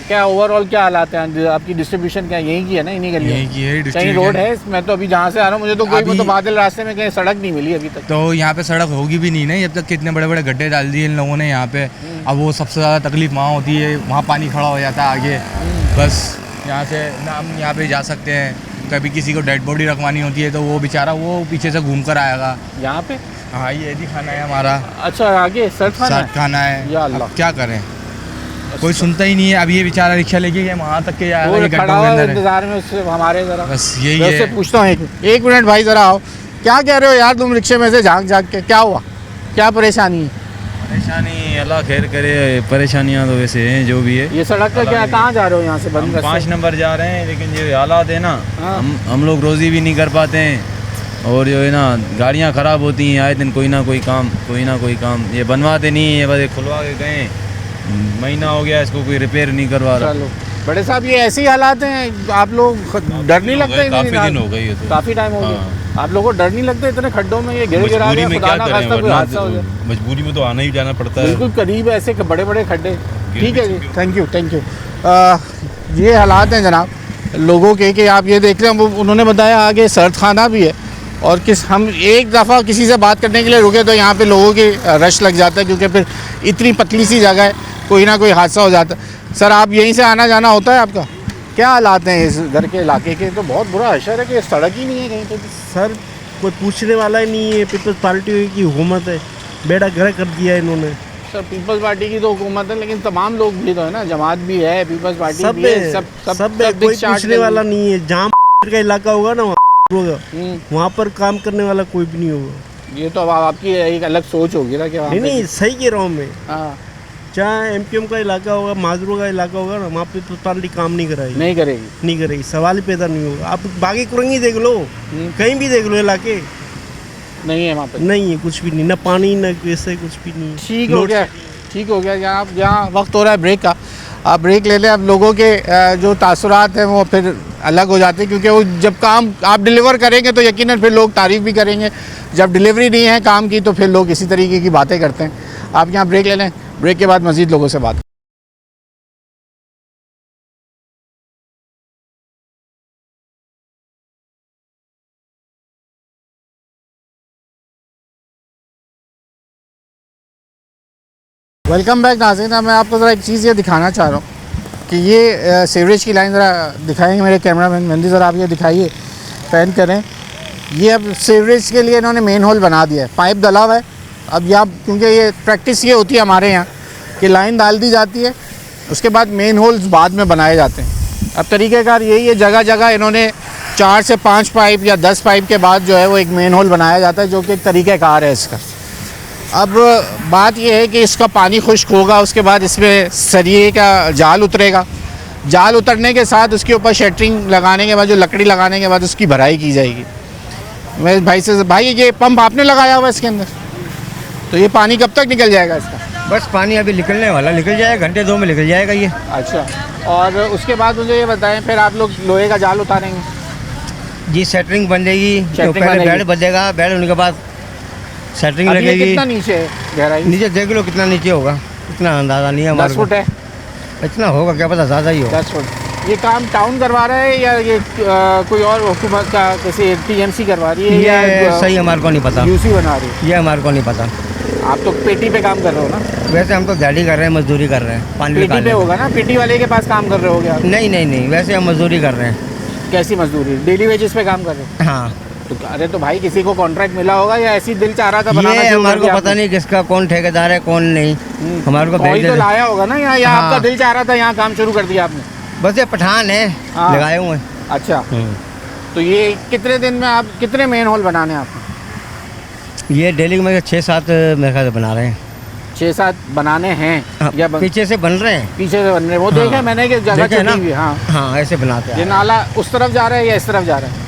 क्या ओवरऑल क्या हालात हैं आपकी? डिस्ट्रीब्यूशन क्या यहीं की है ना, इन्हीं गली यहीं की है कहीं रोड है? मैं तो अभी जहाँ से आ रहा हूँ मुझे तो कोई बादल रास्ते में कहीं सड़क नहीं मिली अभी तक। तो यहाँ पे सड़क होगी भी नहीं ना जब तक। कितने बड़े बड़े गड्ढे डाल दिए इन लोगों ने यहाँ पे। अब वो सबसे ज़्यादा तकलीफ वहाँ होती है, वहाँ पानी खड़ा हो जाता है आगे। बस यहाँ से ना हम यहाँ पे जा सकते हैं। कभी किसी को डेड बॉडी रखवानी होती है तो वो बेचारा वो पीछे से घूम कर आएगा यहाँ पे। हाँ, ये भी खाना है हमारा। अच्छा, आगे सर्द खाना है। या अल्लाह, क्या करें, कोई सुनता ही नहीं है। अब ये बेचारा रिक्शा लेके गया वहाँ तक के जाएगा, इंतजार में उससे हमारे जरा बस यही है। पूछता हूँ एक मिनट भाई, जरा आओ। क्या कह रहे हो यार तुम रिक्शे में से झाँक के? क्या हुआ, क्या परेशानी है? परेशानी अल्लाह खैर करे। परेशानियाँ तो वैसे हैं जो भी है। ये सड़क का क्या, कहाँ जा रहे हो? यहाँ से बंद 5 नंबर जा रहे हैं, लेकिन ये हालात है ना, हम लोग रोज़ी भी नहीं कर पाते हैं। और जो है ना गाड़ियाँ ख़राब होती हैं आए दिन, कोई ना कोई काम ये बनवाते नहीं है। बस खुलवा के गए, महीना हो गया इसको कोई रिपेयर नहीं करवा रहा। बड़े साहब ये ऐसे ही हालात हैं, आप लोग डर नहीं लगता? काफ़ी दिन हो गई, काफ़ी टाइम हो गया। आप लोगों को डर नहीं लगता इतने खड्डों में ये गिरा गया, खुदा ना खास्ता कोई हादसा हो जाए? मजबूरी में तो आना ही जाना पड़ता है। बिल्कुल करीब ऐसे बड़े बड़े खड्डे। ठीक है जी, थैंक यू। ये हालात हैं जनाब लोगों के कि आप ये देख रहे हैं। उन्होंने बताया आगे सर्द खाना भी है, और हम एक दफ़ा किसी से बात करने के लिए रुके तो यहाँ पे लोगों की रश लग जाता है, क्योंकि फिर इतनी पतली सी जगह है, कोई ना कोई हादसा हो जाता है। सर, आप यहीं से आना जाना होता है आपका? क्या हालात हैं इस घर के इलाके के? तो बहुत बुरा असर है कि सड़क ही नहीं है कहीं पे। सर, कोई पूछने वाला ही नहीं है। पीपल्स पार्टी की हुकूमत है, बेड़ा गर्क कर दिया है इन्होंने। सर, पीपल्स पार्टी की तो हुकूमत है, लेकिन तमाम लोग भी तो है ना, जमात भी है, पीपल्स पार्टी भी है, सब कोई पूछने वाला नहीं है। जहाँ का इलाका होगा ना वहाँ पर काम करने वाला कोई भी नहीं होगा। ये तो अब आपकी एक अलग सोच होगी ना कि नहीं, सही कह रहा हूँ मैं। जहाँ एमपीएम का इलाका होगा, माजरू का इलाका होगा ना, वहाँ पे तो पार्टी काम नहीं करेगी। सवाल ही पैदा नहीं होगा। आप बाकी कुरंगी देख लो, कहीं भी देख लो, इलाके नहीं है वहाँ पे, नहीं है कुछ भी नहीं, ना पानी ना वैसे कुछ भी नहीं। ठीक हो गया। यहाँ वक्त हो रहा है ब्रेक का, आप ब्रेक ले लें। अब लोगों के जो तासुरात हैं वो फिर अलग हो जाते हैं, क्योंकि वो जब काम आप डिलीवर करेंगे तो यकीनन फिर लोग तारीफ़ भी करेंगे। जब डिलीवरी नहीं है काम की तो फिर लोग इसी तरीके की बातें करते हैं। आप यहाँ ब्रेक ले लें, ब्रेक के बाद मज़ीद लोगों से बात। वेलकम बैक नाज़रीन। मैं आपको ज़रा एक चीज़ ये दिखाना चाह रहा हूँ कि ये सीवरेज की लाइन ज़रा दिखाएंगे मेरे कैमरामैन मेहंदी, ज़रा आप ये दिखाइए, पैन करें। ये अब सीवरेज के लिए इन्होंने मेन होल बना दिया है, पाइप डला हुआ है। अब यहाँ क्योंकि ये प्रैक्टिस ये होती है हमारे यहाँ कि लाइन डाल दी जाती है, उसके बाद मेन होल्स बाद में बनाए जाते हैं। अब तरीक़ेकार यही है, जगह जगह इन्होंने 4 से 5 पाइप या 10 पाइप के बाद जो है वो एक मेन होल बनाया जाता है, जो कि एक तरीक़ेकार है इसका। अब बात यह है कि इसका पानी खुश्क होगा, उसके बाद इसमें सरिये का जाल उतरेगा। जाल उतरने के साथ उसके ऊपर शटरिंग लगाने के बाद, जो लकड़ी लगाने के बाद उसकी भराई की जाएगी। मैं भाई से, भाई ये पंप आपने लगाया हुआ इसके अंदर, तो ये पानी कब तक निकल जाएगा इसका? बस पानी अभी निकलने वाला, निकल जाएगा, घंटे 2 में निकल जाएगा ये। अच्छा, और उसके बाद मुझे ये बताएं, फिर आप लोग लोहे का जाल उतारेंगे? जी, शटरिंग बन जाएगी, तो पहले बेड बंधेगा, बेड होने के बाद सेटरिंग अब ये लगेगी। कितना नीचे है गहराई? नीचे देख लो कितना नीचे होगा, इतना अंदाजा नहीं है 10 हमारे को। फुट है? इतना होगा क्या पता, ज़्यादा ही होगा। 10 फुट। ये काम टाउन करवा रहा है या ये कोई और हुकूमत का किसी टीएमसी करवा रही है या ये सही हमारे को नहीं पता, यूसी बना रही है? ये हमारे को नहीं पता। आप तो पेटी पे काम कर रहे हो ना? वैसे हम तो दिहाड़ी कर रहे हैं, मजदूरी कर रहे हैं, पानी पेटी पे निकालने होगा ना, पेटी वाले के पास काम कर रहे होगे आप? नहीं नहीं नहीं, वैसे हम मजदूरी कर रहे हैं। कैसी मजदूरी? डेली वेजेस पे काम कर रहे हो? हाँ। तो अरे तो भाई किसी को कॉन्ट्रैक्ट मिला होगा या ऐसी दिल चाह रहा था बनाना? ये हमारे को पता नहीं किसका, कौन ठेकेदार है कौन नहीं, हमारे को कोई तो लाया होगा ना यहाँ, या हाँ। आपका दिल चाह रहा था यहाँ काम शुरू कर दिया आपने? बस ये पठान है, हाँ। लगाए हुए। अच्छा, तो ये कितने दिन में आप कितने मेन होल बनाने हैं आपको? ये डेली में 6-7 मेरे ख्याल से बना रहे हैं। 6-7 बनाने हैं या पीछे से बन रहे हैं? पीछे से बन रहे हैं, वो हाँ। देखा मैंने कि जगह देखे ना? छुटी हुई है। हाँ हाँ, ऐसे बनाते हैं। ये नाला उस तरफ जा रहा है या इस तरफ जा रहा है?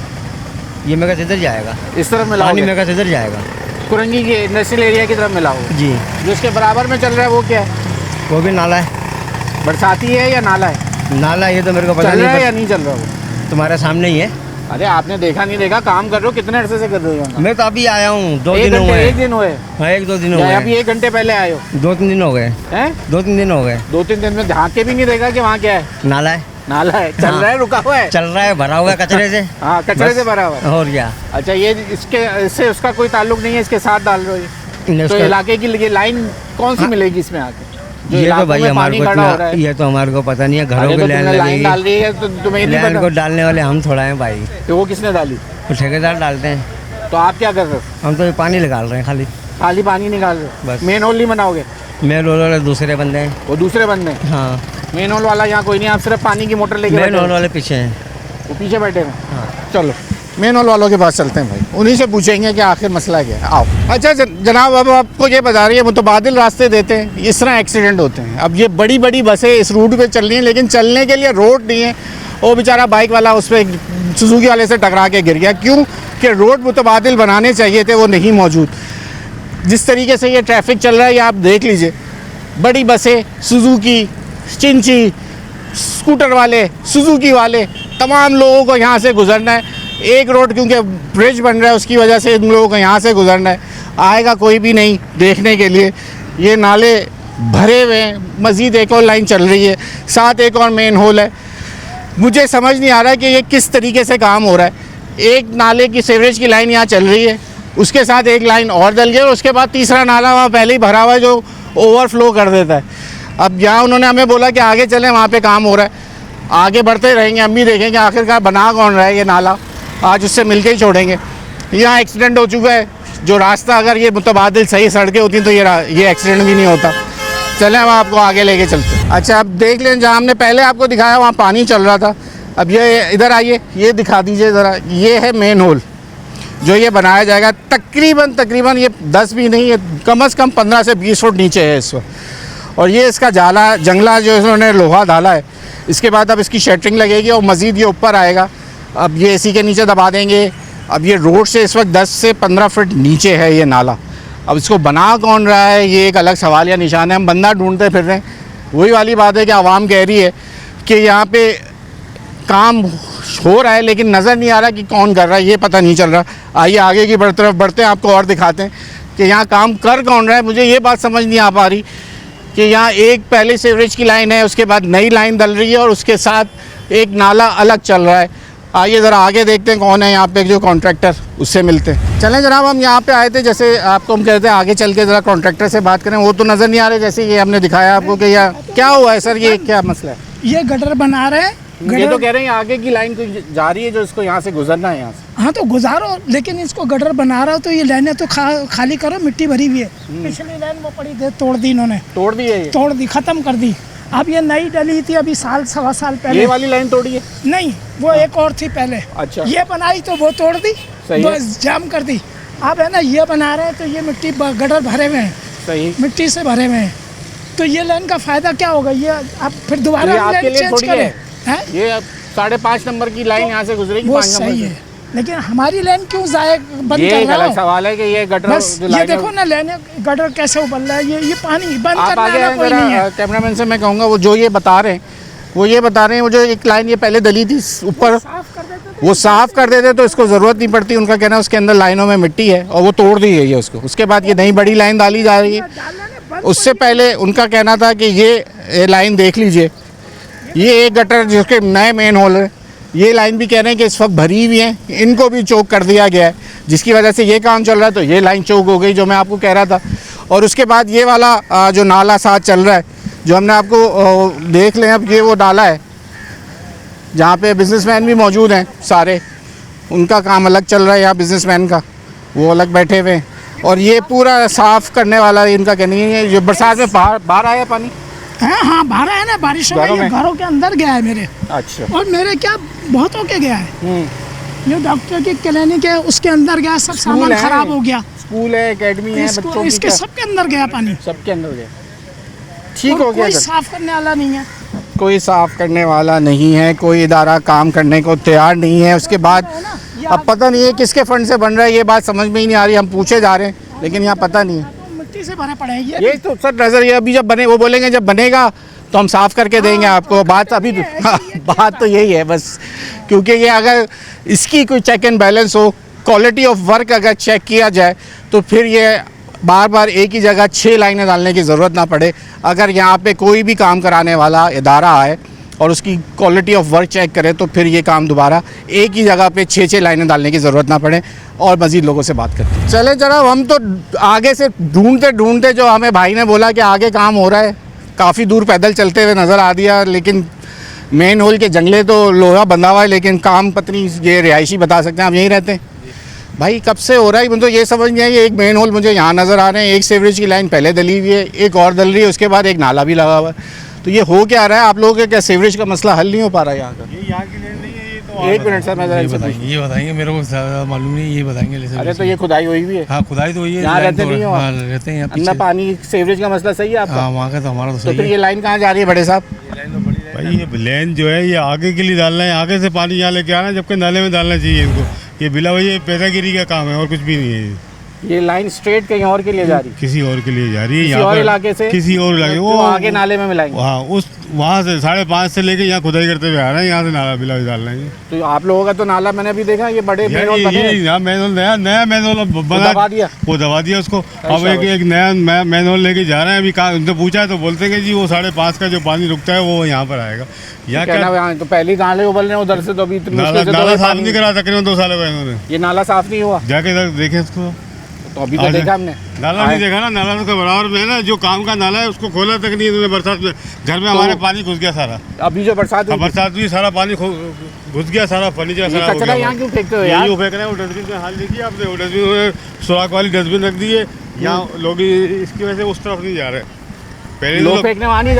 ये मेरे ख्याल से इधर जाएगा, इस तरफ पानी मिलाओगे? मेरे ख्याल से इधर जाएगा। कुरंगी के इंडस्ट्रियल एरिया की तरफ मिलाओगे? जी। जो इसके बराबर में चल रहा है वो क्या है? वो भी नाला है। बरसाती है या नाला है? नाला ये तो मेरे को पता चल रहा है नहीं, या नहीं चल रहा वो? तुम्हारे सामने ही है। अरे आपने देखा नहीं देखा, काम कर रहे हो, कितने अरसे से कर रहे हो यहाँ? मैं तो अभी आया हूँ, 2 एक दिन हो घंटे, गए। 1 दिन हुए? हाँ, 1-2 दिन हो या गए। अभी 1 घंटे पहले आए हो? 2-3 दिन हो गए हैं? 2-3 दिन हो गए। 2-3 दिन में ध्यान के भी नहीं देखा कि वहाँ क्या है? नाला है। नाला है, चल हाँ। रहा है, रुका हुआ है? चल रहा है, भरा हुआ है कचरे से। हाँ, कचरे बस। से भरा हुआ है। और क्या? अच्छा, ये इससे उसका कोई ताल्लुक नहीं है, इसके साथ डाल रहे हो ये? तो इलाके की ये लाइन कौन सी मिलेगी इसमें आके? जो ये तो इलाकों भाई में हमारे पानी को खड़ा हो रहा इतना, है। ये तो हमारे को पता नहीं है, घरों अरे की तो लाइन तुमने लाइन लगेगी। डाल रही है तो तुम्हें नहीं लाइन पता? को डालने वाले हम थोड़ा हैं भाई। तो वो किसने डाली? तो ठेकेदार डालते हैं। तो आप क्या कर रहे हो? हम तो ये पानी निकाल रहे हैं खाली। खाली पानी निकाल रहे हो? बस। मेन होल नहीं बनाओगे? मेन होल वाले दूसरे बंदे हैं। वो दूसरे बंदे हैं? हाँ। मेन होल वाला यहाँ कोई नहीं, आप सिर्फ पानी की मोटर लेके मेन बैठे हो? होल वाले पीछे हैं। वो पीछे बैठे हैं? चलो मेन होल वालों के पास चलते हैं भाई, उन्हीं से पूछेंगे कि आखिर मसला क्या है। आओ। अच्छा जनाब, अब आपको ये बता रही है मुतबादिल रास्ते देते हैं, इस तरह एक्सीडेंट होते हैं। अब ये बड़ी बड़ी बसें इस रूट पे चल रही हैं, लेकिन चलने के लिए रोड नहीं है। वो बेचारा बाइक वाला उस पर सुजुकी वाले से टकरा के गिर गया। क्यों कि रोड मुतबादिल बनाने चाहिए थे, वो नहीं मौजूद। जिस तरीके से ये ट्रैफिक चल रहा है ये आप देख लीजिए। बड़ी बसें, सुजुकी, चिंची, स्कूटर वाले, सुजुकी वाले, तमाम लोगों को यहाँ से गुजरना है। एक रोड क्योंकि ब्रिज बन रहा है उसकी वजह से इन लोगों को यहाँ से गुजरना है। आएगा कोई भी नहीं देखने के लिए। ये नाले भरे हुए हैं, मज़ीद एक और लाइन चल रही है, साथ एक और मेन होल है। मुझे समझ नहीं आ रहा है कि ये किस तरीके से काम हो रहा है। एक नाले की सीवरेज की लाइन यहाँ चल रही है, उसके साथ एक लाइन और डल गई और उसके बाद तीसरा नाला वहाँ पहले ही भरा हुआ है जो ओवरफ्लो कर देता है। अब यहाँ उन्होंने हमें बोला कि आगे चलें, वहाँ पे काम हो रहा है। आगे बढ़ते रहेंगे, हम भी देखेंगे आखिरकार बना कौन रहा है ये नाला। आज उससे मिल के ही छोड़ेंगे। यहाँ एक्सीडेंट हो चुका है, जो रास्ता अगर ये मुतबादिल सही सड़कें होती तो ये एक्सीडेंट भी नहीं होता। चलें हम आपको आगे लेके चलते हैं। अच्छा, अब देख लें, जहाँ हमने पहले आपको दिखाया वहाँ पानी चल रहा था। अब ये इधर आइए, ये दिखा दीजिए ज़रा। ये है मेन होल जो ये बनाया जाएगा। तकरीबन ये 10 भी नहीं, ये कम से कम 15 से 20 फुट नीचे है इस वक्त। और ये इसका जंगला जो इन्होंने लोहा डाला है, इसके बाद अब इसकी शटरिंग लगेगी और मज़ीद ये ऊपर आएगा। अब ये इसी के नीचे दबा देंगे। अब ये रोड से इस वक्त 10 से 15 फुट नीचे है ये नाला। अब इसको बना कौन रहा है ये एक अलग सवाल या निशान है। हम बंदा ढूंढते फिर रहे हैं। वही वाली बात है कि आवाम कह रही है कि यहाँ पे काम हो रहा है लेकिन नज़र नहीं आ रहा कि कौन कर रहा है, ये पता नहीं चल रहा। आइए आगे की तरफ बढ़ते हैं, आपको और दिखाते हैं कि यहाँ काम कर कौन रहा है। मुझे ये बात समझ नहीं आ पा रही कि यहाँ एक पहले सीवरेज की लाइन है, उसके बाद नई लाइन डल रही है और उसके साथ एक नाला अलग चल रहा है। आइए ज़रा आगे देखते हैं कौन है यहाँ पे जो कॉन्ट्रैक्टर, उससे मिलते हैं। चलें जनाब, हम यहाँ पे आए थे, जैसे आपको हम कहते हैं आगे चल के ज़रा कॉन्ट्रैक्टर से बात करें। वो तो नज़र नहीं आ रहे, जैसे ये हमने दिखाया आपको कि यह क्या हुआ है। सर ये क्या मसला है? ये गटर बना रहे हैं। ये तो कह रहे हैं आगे की लाइन कोई जा रही है जो इसको यहाँ से गुजरना है यहाँ से। हाँ तो गुजारो, लेकिन इसको गटर बना रहा हो तो ये लाइनें तो खाली करो, मिट्टी भरी हुई है। पिछली लाइन वो पड़ी थी, तोड़ दी इन्होंने। तोड़ दी है? तोड़ दी, खत्म कर दी। अब ये नई डली थी अभी सवा साल पहले। ये वाली लाइन तोड़ी है? नहीं, वो एक और थी पहले। अच्छा। ये बनाई तो वो तोड़ दी, बस जाम कर दी। अब है ना ये बना रहे हैं तो ये मिट्टी गटर भरे हुए हैं। सही। मिट्टी से भरे हुए हैं तो ये लाइन का फायदा क्या होगा? ये अब फिर दोबारा लाइन चेंज करें? ये 5.5 नंबर की लाइन यहाँ से गुजरेगी। वो सही है, लेकिन हमारी लाइन क्यों जाए बंद ये कर रहा अलग सवाल है कि ये गटर ये देखो ना लाइन गटर कैसे उबल रहा है। ये पानी बंद करने वाला कोई नहीं है। कैमरामैन से मैं कहूँगा वो जो ये बता रहे हैं वो जो एक लाइन ये पहले दली थी ऊपर, साफ कर देते वो साफ़ कर देते तो इसको ज़रूरत नहीं पड़ती। उनका कहना है उसके अंदर लाइनों में मिट्टी है और वो तोड़ दी गई है उसको। उसके बाद ये नई बड़ी लाइन डाली जा रही है। उससे पहले उनका कहना था कि ये लाइन देख लीजिए, ये एक गटर जिसके नए मेन होल है, ये लाइन भी कह रहे हैं कि इस वक्त भरी हुई है, इनको भी चौक कर दिया गया है, जिसकी वजह से ये काम चल रहा है। तो ये लाइन चौक हो गई जो मैं आपको कह रहा था। और उसके बाद ये वाला जो नाला साथ चल रहा है, जो हमने आपको देख लें, अब ये वो नाला है जहाँ पे बिजनेसमैन भी मौजूद हैं सारे, उनका काम अलग चल रहा है, यहाँ बिजनेसमैन का वो अलग बैठे हुए हैं। और ये पूरा साफ़ करने वाला इनका कहनी है। जो बरसात में बाहर आया पानी, हाँ बाहर है ना, बारिश में घरों के अंदर गया है मेरे। अच्छा। और मेरे क्या बहुत होके गया है। जो डॉक्टर की क्लिनिक है उसके अंदर गया, सब सामान खराब हो गया। स्कूल है, एकेडमी है, बच्चों की, इसके सबके अंदर गया पानी, सबके अंदर गया। ठीक हो गया, कोई साफ करने वाला नहीं है, कोई साफ करने वाला नहीं है, कोई इदारा काम करने को तैयार नहीं है। उसके बाद अब पता नहीं है किसके फंड से बन रहा है, ये बात समझ में ही नहीं आ रही। हम पूछे जा रहे हैं लेकिन यहाँ पता नहीं है। मिट्टी से भरे पड़े हैं ये तो सर नजर, ये अभी जब बने, वो बोलेंगे जब बनेगा तो हम साफ़ करके देंगे आपको। बात अभी बात तो यही है बस, क्योंकि ये अगर इसकी कोई चेक एंड बैलेंस हो, क्वालिटी ऑफ वर्क अगर चेक किया जाए तो फिर ये बार बार एक ही जगह 6 लाइनें डालने की ज़रूरत ना पड़े। अगर यहाँ पे कोई भी काम कराने वाला इदारा आए और उसकी क्वालिटी ऑफ वर्क चेक करे तो फिर ये काम दोबारा एक ही जगह पे 6 लाइनें डालने की ज़रूरत ना पड़े। और मज़ीद लोगों से बात करते हैं। चले जरा, हम तो आगे से ढूंढते जो हमें भाई ने बोला कि आगे काम हो रहा है, काफ़ी दूर पैदल चलते हुए नज़र आ दिया। लेकिन मेन होल के जंगले तो लोहा बंधा हुआ है, लेकिन काम पत्नी ये रिहायशी बता सकते हैं, हम यहीं रहते हैं। भाई कब से हो रहा है मुझे तो ये समझ नहीं आई। एक मेन होल मुझे यहाँ नज़र आ रहे हैं, एक सीवरेज की लाइन पहले डली हुई है, एक और डल रही है, उसके बाद एक नाला भी लगा हुआ है। तो ये हो क्या रहा है? आप लोगों के क्या सीवरेज का मसला हल नहीं हो पा रहा है यहाँ का? ये यहाँ की लेन नहीं है, ये तो एक मिनट सर, मैं ये बताएंगे, मेरे को ज़्यादा मालूम नहीं, ये बताएंगे। अरे तो ये खुदाई हुई भी है? हाँ खुदाई तो हुई है, यहाँ रहते नहीं हो? रहते हैं अंदर पानी सीवरेज का मसला सही है आपका? हाँ वहाँ का तो हमारा तो सही है। तो फिर ये लाइन कहाँ जा रही है बड़े साहब? भाई ये लेन जो है ये आगे के लिए डालना है, आगे से पानी यहाँ लेके आना, जबकि नाले में डालना चाहिए इनको। ये बिला भाई ये पैदागिरी का काम है और कुछ भी नहीं है। ये लाइन स्ट्रेट कहीं और के लिए जा रही है? किसी और के लिए जा रही है, किसी और इलाके से, किसी और इलाके, वो आगे नाले में मिलाएंगे। हाँ, उस वहाँ से 5.5 से लेके यहाँ खुदाई करते हुए आ रहे हैं, यहाँ से नाला बिला डाल रहे हैं। तो आप लोगों का तो नाला मैंने भी देखा, ये बड़े नया मैनहोल दबा दिया, वो दबा दिया उसको। अब एक नया मैनहोल लेके जा रहे हैं। अभी कहा उनसे पूछा है तो बोलते हैं जी वो 5.5 का जो पानी रुकता है वो यहाँ पर आएगा। यहाँ क्या तो पहले नाले उबल रहे हैं उधर से, तो अभी नाला साफ नहीं करा तकरीबन 2 साल हुए इन्होंने। ये नाला साफ नहीं हुआ, जाके देखे उसको। तो अभी तो देखा हमने, नाला नहीं देखा ना, नाला उसके बराबर में है ना, जो काम का नाला है उसको खोला तक नहीं इन्होंने। बरसात में घर में हमारे पानी घुस गया सारा। अभी जो बरसात हुई सारा पानी घुस गया, सारा फर्नीचर खराब हो गया। यहाँ क्यों फेंकते हो यार? फेंक रहे हैं, वो डस्टबिन में हाल देखिए आपने, वो डस्टबिन सुराख वाली डस्टबिन रख दी है यहाँ। लोग इसकी वजह से उस तरफ नहीं जा रहे, पहले लोग फेंकने वहाँ नहीं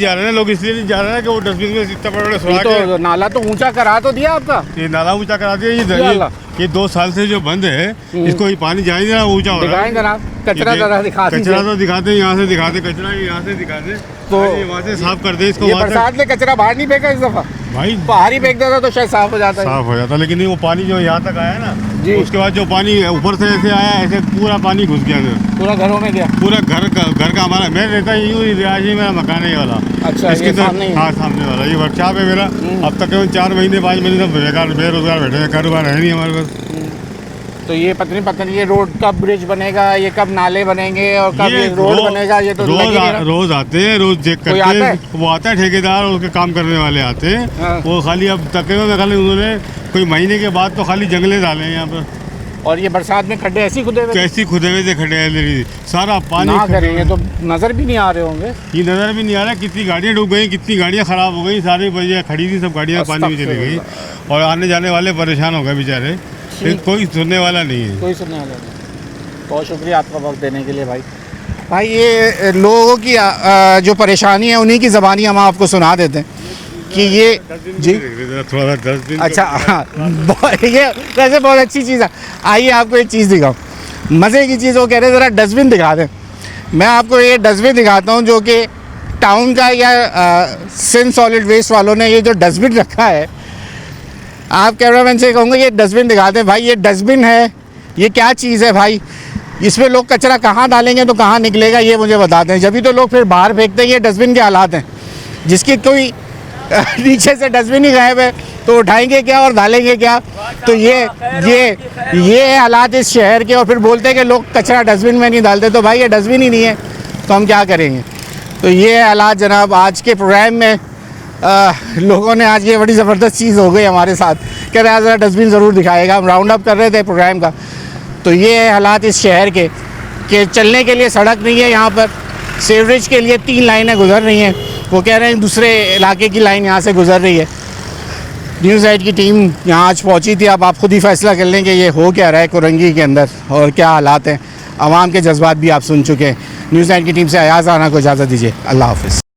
जा रहे ना लोग, इसलिए नहीं जा रहे हैं कि वो डस्टबिन में इतना बड़ा सुराख है। तो नाला तो ऊंचा करा तो दिया आपका, ये नाला ऊंचा करा दिया। ये 2 साल से जो बंद है, इसको ये पानी जा ही नहीं रहा, ऊंचा हो रहा है। कचरा तो दिखाते, यहाँ से दिखाते, कचरा यहाँ से दिखाते, तो वहाँ से साफ कर दे इसको। बरसात में कचरा बाहर नहीं फेंका इस दफा भाई, बाहर ही फेंक देता तो शायद साफ हो जाता, लेकिन वो पानी जो यहाँ तक आया ना, उसके बाद जो पानी ऊपर से ऐसे आया, ऐसे पूरा पानी घुस गया, पूरा घरों में गया, पूरा घर का हमारा। मैं रहता ही हूँ रिहायशी, मेरा मकान है ये वाला। अच्छा, इसके हाँ सामने वाला ये वर्कशॉप है मेरा। अब तक 4 महीने 5 महीने तक बेरोजगार बैठे हैं, कारोबार है नहीं हमारे पास। तो ये पत्नी ये रोड कब ब्रिज बनेगा, ये कब नाले बनेंगे और कब ये रोड बनेगा? ये तो रोज आते हैं, रोज चेक करते हैं। वो आता है ठेकेदार और उसके काम करने वाले आते हैं। वो खाली अब तकरीबन खाली उन्होंने कोई महीने के बाद तो खाली जंगले डाले हैं यहाँ पर। और ये बरसात में खड्डे ऐसे खुदे हुए, कैसी खुदे हुए थे खड्डे, सारा पानी करेंगे तो नजर भी नहीं आ रहे होंगे। ये नजर भी नहीं आ रहा, कितनी गाड़ियाँ डूब गई, कितनी गाड़ियाँ खराब हो गई, सारी वजह खड़ी थी, सब गाड़ियाँ पानी में चली गई और आने जाने वाले परेशान हो गए बेचारे। कोई सुनने वाला नहीं है, कोई सुनने वाला नहीं। बहुत शुक्रिया आपका वक्त देने के लिए भाई। ये लोगों की जो परेशानी है उन्हीं की ज़बानी हम आपको सुना देते हैं कि ये जी थोड़ा सा अच्छा हाँ, ये वैसे बहुत अच्छी चीज़ है। आइए आपको एक चीज़ दिखाऊँ, मज़े की चीज़। वो कह रहे ज़रा डस्टबिन दिखा दें। मैं आपको ये डस्टबिन दिखाता हूँ जो कि टाउन का या सिंध सॉलिड वेस्ट वालों ने ये जो डस्टबिन रखा है, आप कैमरामैन से कहूँगा ये डस्टबिन दिखा दें भाई। ये डस्टबिन है, ये क्या चीज़ है भाई? इसमें लोग कचरा कहाँ डालेंगे तो कहाँ निकलेगा, ये मुझे बता दें। जब भी तो लोग फिर बाहर फेंकते हैं। ये डस्टबिन के हालात हैं जिसकी कोई नीचे से डस्टबिन ही गायब है, तो उठाएंगे क्या और डालेंगे क्या? तो ये हालात इस शहर के। और फिर बोलते हैं कि लोग कचरा डस्टबिन में नहीं डालते, तो भाई ये डस्टबिन ही नहीं है तो हम क्या करेंगे? तो ये हालात जनाब आज के प्रोग्राम में लोगों ने आज ये बड़ी ज़बरदस्त चीज़ हो गई हमारे साथ, कह रहे ज़रा डस्टबिन ज़रूर दिखाएगा। हम राउंड अप कर रहे थे प्रोग्राम का। तो ये हालात इस शहर के कि चलने के लिए सड़क नहीं है यहाँ पर, सीवरेज के लिए 3 लाइनें गुजर रही हैं। वो कह रहे हैं दूसरे इलाके की लाइन यहाँ से गुजर रही है। न्यूज़ 8 की टीम यहाँ आज पहुँची थी। अब आप खुद ही फैसला कर लें कि ये हो क्या रहा है कुरंगी के अंदर और क्या हालात हैं। आवाम के जज्बात भी आप सुन चुके हैं। न्यूज़ 8 की टीम से अयाज़ राना को इजाज़त दीजिए। अल्लाह हाफ़िज़।